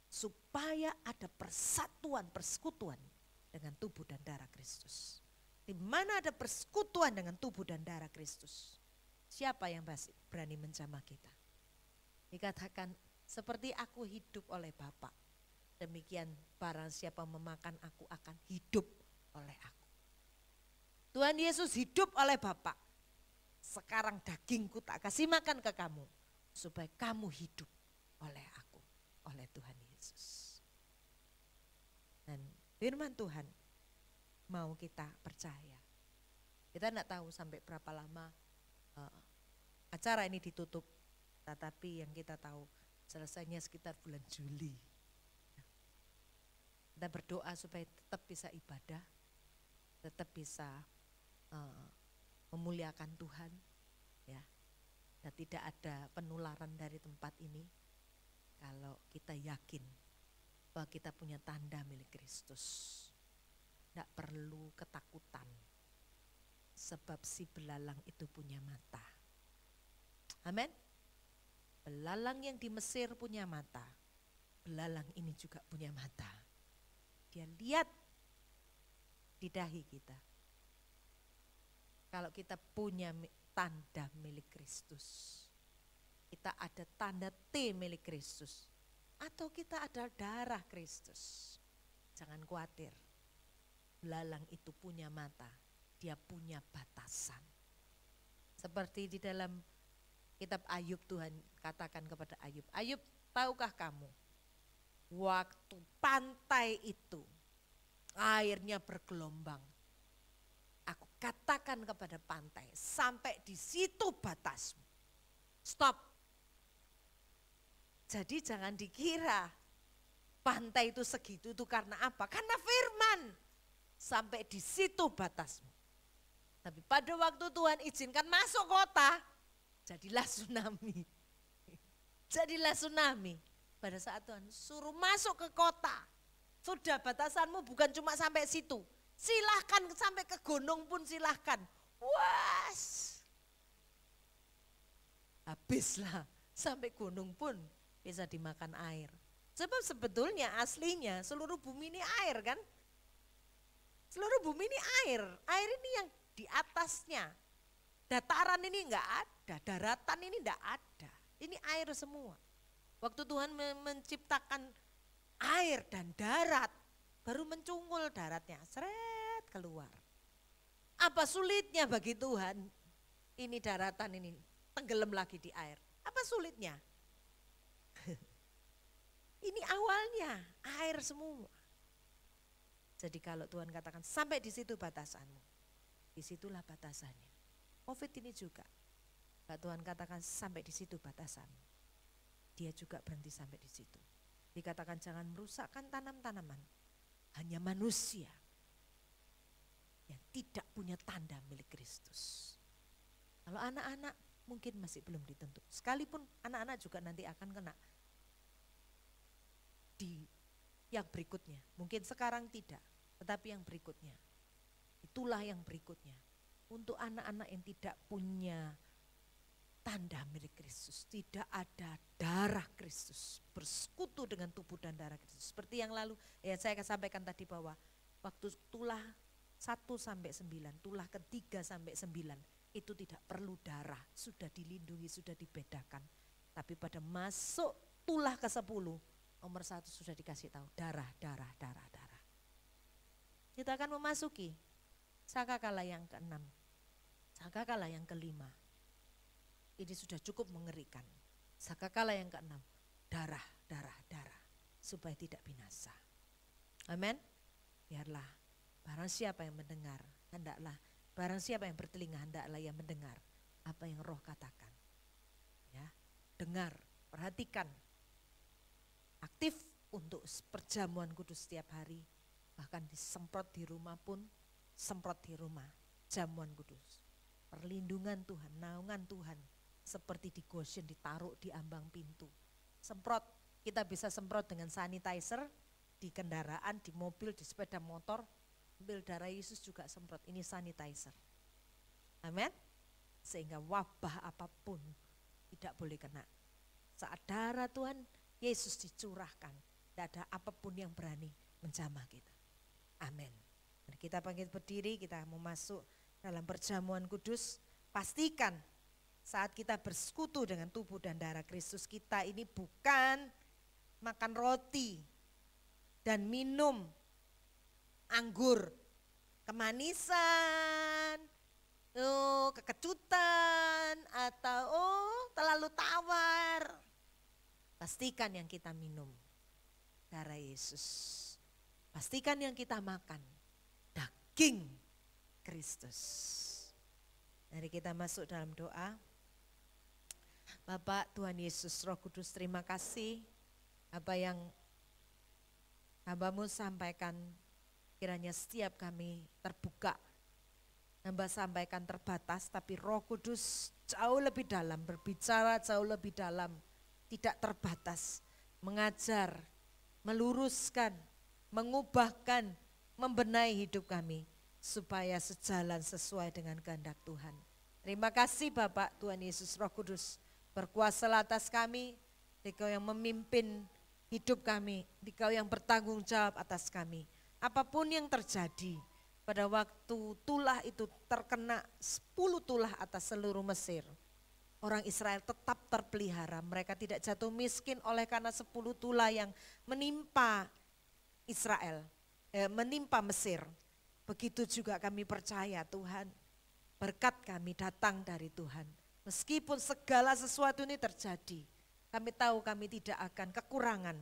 Supaya ada persatuan, persekutuan dengan tubuh dan darah Kristus. Di mana ada persekutuan dengan tubuh dan darah Kristus, siapa yang berani menjamah kita? Dikatakan seperti aku hidup oleh Bapa, Demikian barang siapa memakan aku akan hidup oleh aku. Tuhan Yesus hidup oleh Bapa. Sekarang dagingku tak kasih makan ke kamu, supaya kamu hidup oleh aku, oleh Tuhan Yesus. Dan firman Tuhan mau kita percaya. Kita tidak tahu sampai berapa lama acara ini ditutup, tetapi yang kita tahu selesainya sekitar bulan Juli. Kita berdoa supaya tetap bisa ibadah, tetap bisa memuliakan Tuhan, ya. Dan tidak ada penularan dari tempat ini kalau kita yakin bahwa kita punya tanda milik Kristus. Tidak perlu ketakutan, sebab si belalang itu punya mata. Amin. Belalang yang di Mesir punya mata, belalang ini juga punya mata. Dia lihat di dahi kita. Kalau kita punya tanda milik Kristus, kita ada tanda T milik Kristus, atau kita ada darah Kristus, jangan khawatir. Belalang itu punya mata, dia punya batasan. Seperti di dalam kitab Ayub, Tuhan katakan kepada Ayub, Ayub, tahukah kamu waktu pantai itu airnya bergelombang, aku katakan kepada pantai, sampai di situ batasmu. Stop. Jadi jangan dikira pantai itu segitu itu karena apa? Karena firman. Sampai di situ batasmu. Tapi pada waktu Tuhan izinkan masuk kota, jadilah tsunami. Jadilah tsunami. Pada saat Tuhan suruh masuk ke kota, sudah batasanmu bukan cuma sampai situ. Silahkan sampai ke gunung pun silahkan. Was. Habislah, sampai gunung pun bisa dimakan air. Sebab sebetulnya aslinya seluruh bumi ini air kan. Seluruh bumi ini air. Air ini yang di atasnya. Dataran ini enggak ada, daratan ini enggak ada. Ini air semua. Waktu Tuhan menciptakan air dan darat, baru mencungul daratnya, seret keluar. Apa sulitnya bagi Tuhan? Ini daratan ini tenggelam lagi di air. Apa sulitnya? Ini awalnya air semua. Jadi kalau Tuhan katakan sampai di situ batasanmu, disitulah batasannya. COVID ini juga, kalau Tuhan katakan sampai di situ batasanmu, dia juga berhenti sampai di situ. Dikatakan jangan merusakkan tanam-tanaman, hanya manusia yang tidak punya tanda milik Kristus. Kalau anak-anak mungkin masih belum ditentu, sekalipun anak-anak juga nanti akan kena di yang berikutnya. Mungkin sekarang tidak, tetapi yang berikutnya. Itulah yang berikutnya. Untuk anak-anak yang tidak punya tanda milik Kristus, tidak ada darah Kristus, bersekutu dengan tubuh dan darah Kristus. Seperti yang lalu, ya saya akan sampaikan tadi bahwa waktu tulah 1 sampai 9, tulah ke-3 sampai 9, itu tidak perlu darah, sudah dilindungi, sudah dibedakan. Tapi pada masuk tulah ke-10, nomor 1 sudah dikasih tahu, darah. Kita akan memasuki Sakakala yang ke-6, Sakakala yang ke-5. Ini sudah cukup mengerikan. Sakakala yang ke-6, darah, supaya tidak binasa. Amin. Biarlah barang siapa yang mendengar, hendaklah, barang siapa yang bertelinga, hendaklah yang mendengar apa yang Roh katakan. Ya, dengar, perhatikan, aktif untuk perjamuan kudus setiap hari, bahkan disemprot di rumah pun, semprot di rumah, jamuan kudus. Perlindungan Tuhan, naungan Tuhan, seperti di Goshen ditaruh di ambang pintu. Semprot, kita bisa semprot dengan sanitizer, di kendaraan, di mobil, di sepeda motor, ambil darah Yesus juga semprot, ini sanitizer. Amin. Sehingga wabah apapun tidak boleh kena. Saat darah Tuhan Yesus dicurahkan, tidak ada apapun yang berani menjamah kita. Amin. Kita bangkit berdiri, kita mau masuk dalam perjamuan kudus. Pastikan saat kita bersekutu dengan tubuh dan darah Kristus, kita ini bukan makan roti, dan minum anggur kemanisan, kekecutan, atau terlalu tawar. Pastikan yang kita minum darah Yesus. Pastikan yang kita makan daging Kristus. Mari kita masuk dalam doa. Bapak, Tuhan Yesus, Roh Kudus, terima kasih apa yang Hamba-Mu sampaikan, kiranya setiap kami terbuka. Hamba sampaikan terbatas, tapi Roh Kudus jauh lebih dalam, berbicara jauh lebih dalam, tidak terbatas, mengajar, meluruskan, mengubahkan, membenahi hidup kami, supaya sejalan sesuai dengan kehendak Tuhan. Terima kasih Bapak, Tuhan Yesus, Roh Kudus, berkuasalah atas kami, Dikau yang memimpin hidup kami, Dikau yang bertanggung jawab atas kami. Apapun yang terjadi, pada waktu tulah itu terkena 10 tulah atas seluruh Mesir, orang Israel tetap terpelihara, mereka tidak jatuh miskin oleh karena 10 tulah yang menimpa Israel, menimpa Mesir. Begitu juga kami percaya Tuhan, berkat kami datang dari Tuhan. Meskipun segala sesuatu ini terjadi, kami tahu kami tidak akan kekurangan.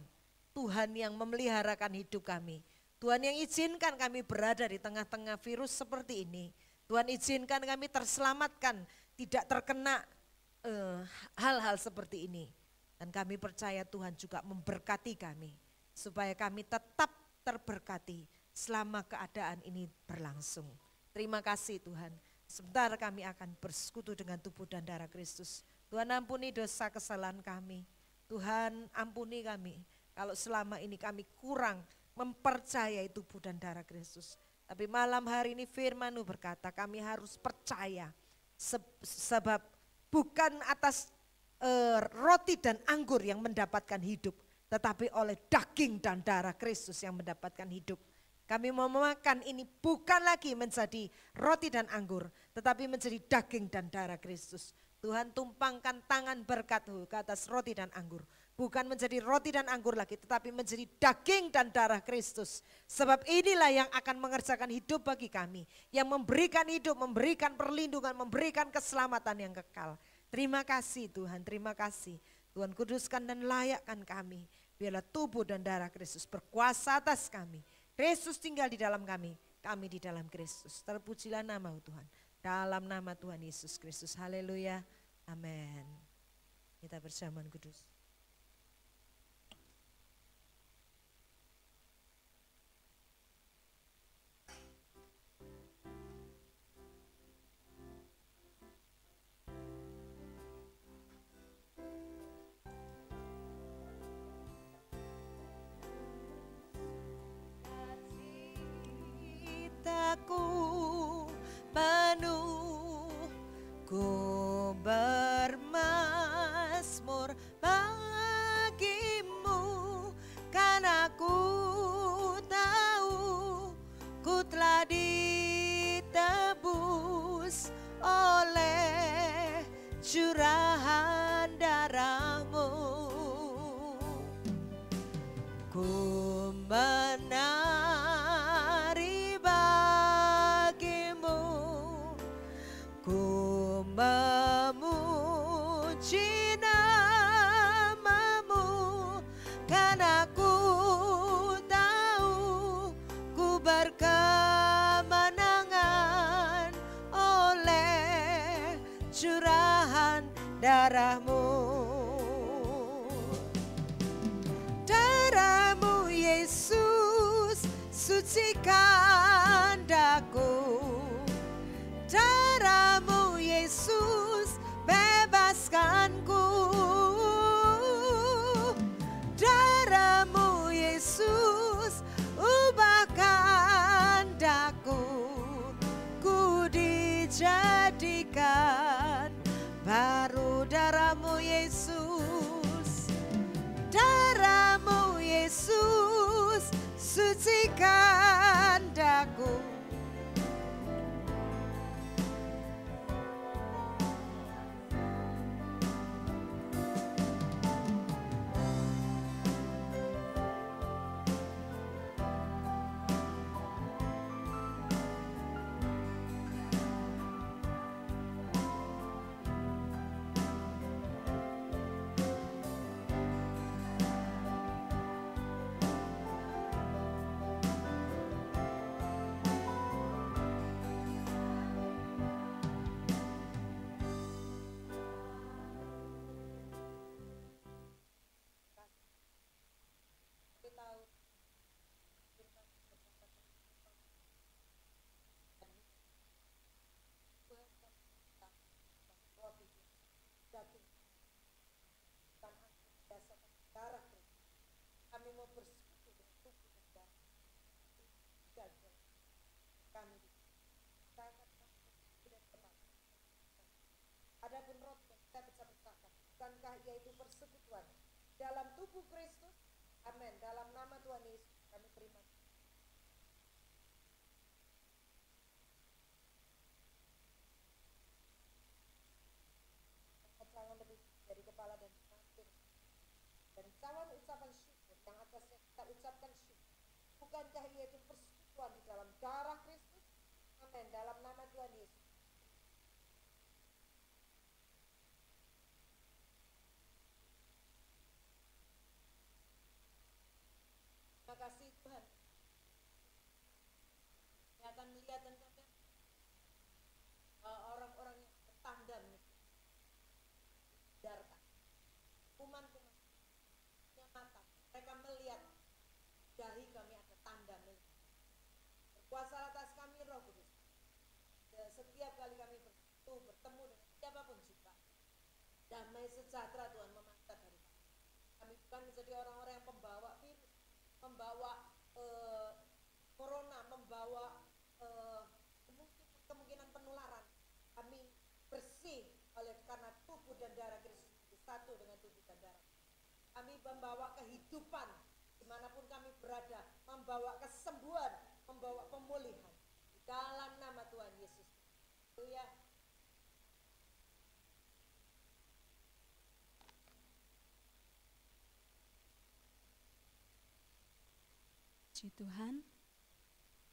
Tuhan yang memeliharakan hidup kami. Tuhan yang izinkan kami berada di tengah-tengah virus seperti ini. Tuhan izinkan kami terselamatkan, tidak terkena hal-hal seperti ini. Dan kami percaya Tuhan juga memberkati kami, supaya kami tetap terberkati selama keadaan ini berlangsung. Terima kasih Tuhan. Sebentar kami akan bersekutu dengan tubuh dan darah Kristus. Tuhan ampuni dosa kesalahan kami. Tuhan ampuni kami kalau selama ini kami kurang mempercayai tubuh dan darah Kristus. Tapi malam hari ini firman-Mu berkata kami harus percaya. Sebab bukan atas roti dan anggur yang mendapatkan hidup, tetapi oleh daging dan darah Kristus yang mendapatkan hidup. Kami mau memakan ini bukan lagi menjadi roti dan anggur, tetapi menjadi daging dan darah Kristus. Tuhan tumpangkan tangan berkat-Mu ke atas roti dan anggur. Bukan menjadi roti dan anggur lagi, tetapi menjadi daging dan darah Kristus. Sebab inilah yang akan mengerjakan hidup bagi kami. Yang memberikan hidup, memberikan perlindungan, memberikan keselamatan yang kekal. Terima kasih Tuhan, terima kasih. Tuhan kuduskan dan layakkan kami. Biarlah tubuh dan darah Kristus berkuasa atas kami. Kristus tinggal di dalam kami, kami di dalam Kristus. Terpujilah nama Tuhan, dalam nama Tuhan Yesus Kristus. Haleluya, amin. Kita bersamaan kudus. Aku penuh, ku bermazmur bagimu, karena ku tahu ku telah ditebus oleh curahan darah-Mu. Ku menari bagimu, ku memuji nama-Mu, karena ku tahu ku berkemenangan oleh curahan darah-Mu. Darah-Mu Yesus sucikan daku, darah-Mu Yesus bebaskanku, darah-Mu Yesus ubahkan daku, ku dijadikan baru. Darah-Mu Yesus, darah-Mu Yesus sucikan daku. yaitu persekutuan dalam tubuh Kristus. Amin. Dalam nama Tuhan Yesus kami terima. Jangan lebih dari kepala dan kaki. Dan calon ucapan syukur yang atasnya kita ucapkan syukur. Bukankah ia itu persekutuan di dalam darah Kristus? Amin. Dalam nama Tuhan Yesus. Terima kasih Tuhan. Yang akan melihat dan kami orang-orang yang bertanda darah, kuman-kuman yang mata, mereka melihat dahi kami ada tanda melihat. Berkuasa atas kami Roh Kudus. Setiap kali kami bertemu dengan siapapun juga, damai sejahtera Tuhan memancar dari kami. Kami bukan menjadi orang-orang yang pembawa virus, membawa corona, membawa kemungkinan penularan. Kami bersih karena tubuh dan darah Kristus satu dengan tubuh dan darah. Kami membawa kehidupan dimanapun kami berada, membawa kesembuhan, membawa pemulihan di dalam nama Tuhan Yesus. Haleluya. Puji Tuhan,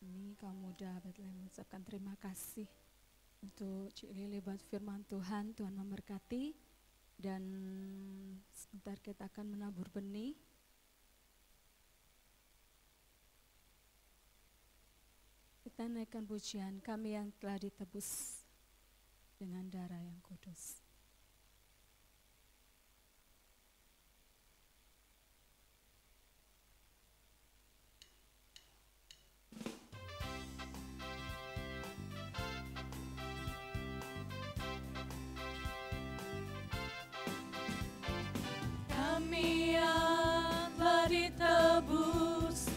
ini kaum muda Bethlehem mengucapkan terima kasih untuk Cik Lili buat firman Tuhan. Tuhan memberkati, dan sebentar kita akan menabur benih. Kita naikkan pujian Kami yang telah ditebus dengan darah yang kudus. Kami yang telah ditebus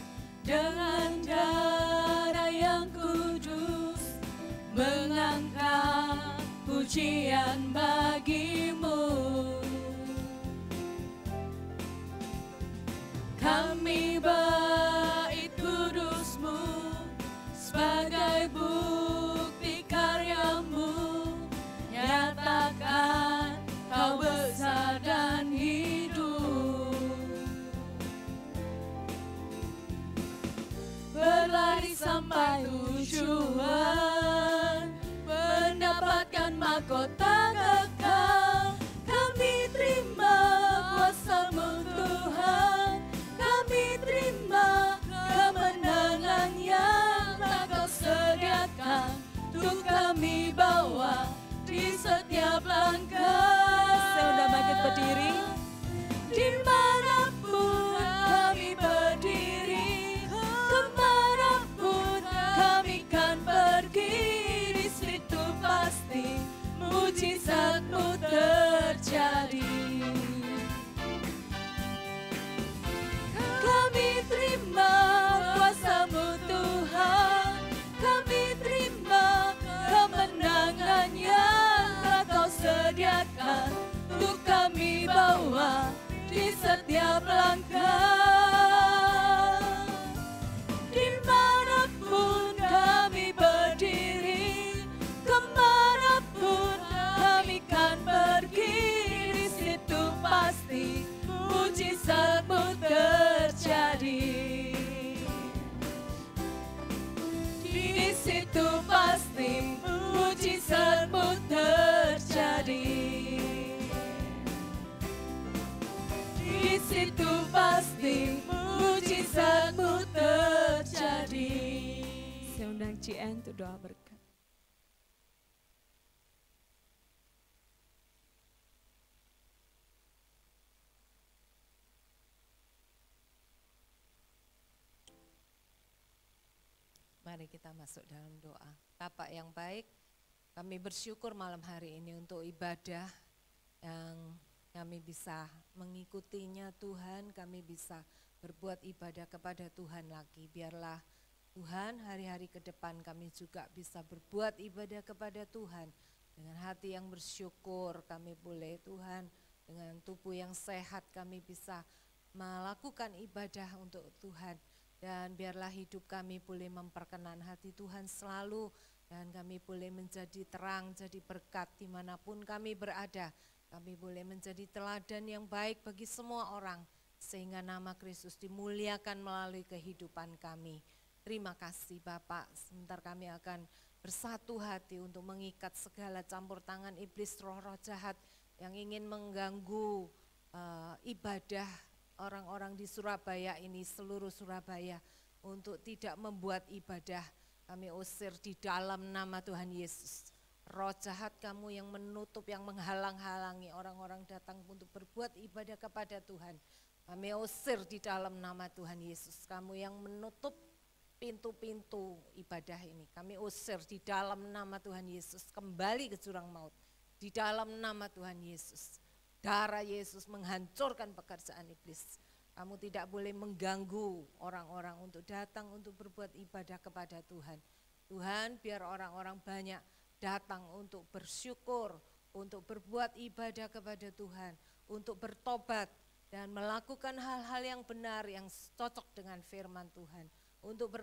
dengan darah yang kudus, mengangkat pujian bagimu. Kami bait kudusmu sebagai bukti karyamu, nyatakan kau besar dan hidup. Berlari sampai tujuan, mendapatkan mahkota kekal. Kami terima kuasa-Mu Tuhan, kami terima kemenangan yang telah Kau sediakan untuk kami bawa di setiap langkah. Saya undang bangkit berdiri. Dimanapun kami berdiri, kemanapun kami kan pergi, di situ pasti mujizat-Mu terjadi. Kami terima kuasa-Mu Tuhan, kami terima kemenangan yang telah Kau sediakan untuk kami bawa di setiap langkah. Dimanapun kami berdiri, kemanapun kami kan pergi, di situ pasti mujizat-Mu terjadi. Di situ pasti mujizat-Mu terjadi. Di situ pasti mujizat-Mu terjadi. Saya undang CN untuk doa berkat. Mari kita masuk dalam doa. Bapa yang baik, kami bersyukur malam hari ini untuk ibadah yang kami bisa mengikutinya Tuhan, kami bisa berbuat ibadah kepada Tuhan lagi. Biarlah Tuhan hari-hari ke depan kami juga bisa berbuat ibadah kepada Tuhan. Dengan hati yang bersyukur kami boleh Tuhan dengan tubuh yang sehat kami bisa melakukan ibadah untuk Tuhan. Dan biarlah hidup kami boleh memperkenan hati Tuhan selalu, dan kami boleh menjadi terang, jadi berkat dimanapun kami berada. Kami boleh menjadi teladan yang baik bagi semua orang, sehingga nama Kristus dimuliakan melalui kehidupan kami. Terima kasih Bapak, sebentar kami akan bersatu hati untuk mengikat segala campur tangan iblis, roh-roh jahat yang ingin mengganggu ibadah orang-orang di Surabaya ini, seluruh Surabaya, untuk tidak membuat ibadah. Kami usir di dalam nama Tuhan Yesus. Roh jahat kamu yang menutup, yang menghalang-halangi orang-orang datang untuk berbuat ibadah kepada Tuhan, kami usir di dalam nama Tuhan Yesus. Kamu yang menutup pintu-pintu ibadah ini, kami usir di dalam nama Tuhan Yesus, kembali ke jurang maut di dalam nama Tuhan Yesus. Darah Yesus menghancurkan pekerjaan iblis. Kamu tidak boleh mengganggu orang-orang untuk datang untuk berbuat ibadah kepada Tuhan. Tuhan, biar orang-orang banyak datang untuk bersyukur, untuk berbuat ibadah kepada Tuhan, untuk bertobat dan melakukan hal-hal yang benar, yang cocok dengan firman Tuhan, untuk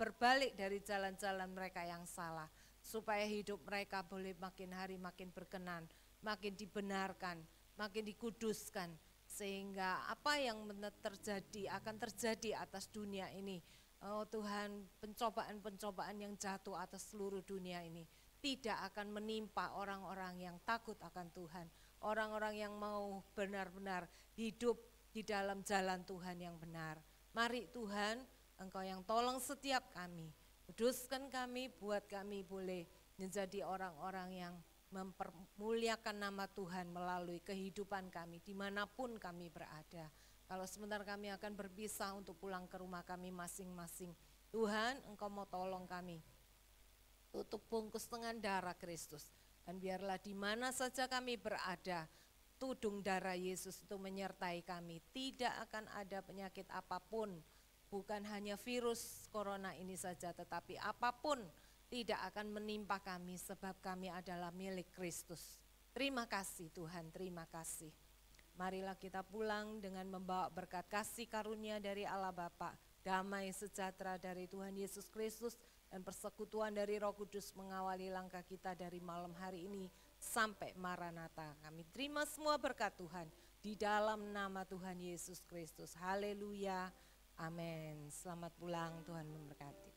berbalik dari jalan-jalan mereka yang salah, supaya hidup mereka boleh makin hari makin berkenan, makin dibenarkan, makin dikuduskan, sehingga apa yang terjadi akan terjadi atas dunia ini. Oh Tuhan, pencobaan-pencobaan yang jatuh atas seluruh dunia ini tidak akan menimpa orang-orang yang takut akan Tuhan, orang-orang yang mau benar-benar hidup di dalam jalan Tuhan yang benar. Mari Tuhan, Engkau yang tolong setiap kami, kuduskan kami, buat kami boleh menjadi orang-orang yang mempermuliakan nama Tuhan melalui kehidupan kami dimanapun kami berada. Kalau sebentar kami akan berpisah untuk pulang ke rumah kami masing-masing, Tuhan Engkau mau tolong kami, tutup bungkus dengan darah Kristus, dan biarlah di mana saja kami berada, tudung darah Yesus itu menyertai kami. Tidak akan ada penyakit apapun, bukan hanya virus corona ini saja, tetapi apapun tidak akan menimpa kami, sebab kami adalah milik Kristus. Terima kasih Tuhan, terima kasih. Marilah kita pulang dengan membawa berkat kasih karunia dari Allah Bapa, damai sejahtera dari Tuhan Yesus Kristus, dan persekutuan dari Roh Kudus mengawali langkah kita dari malam hari ini sampai Maranatha. Kami terima semua berkat Tuhan di dalam nama Tuhan Yesus Kristus. Haleluya, amin. Selamat pulang, Tuhan memberkati.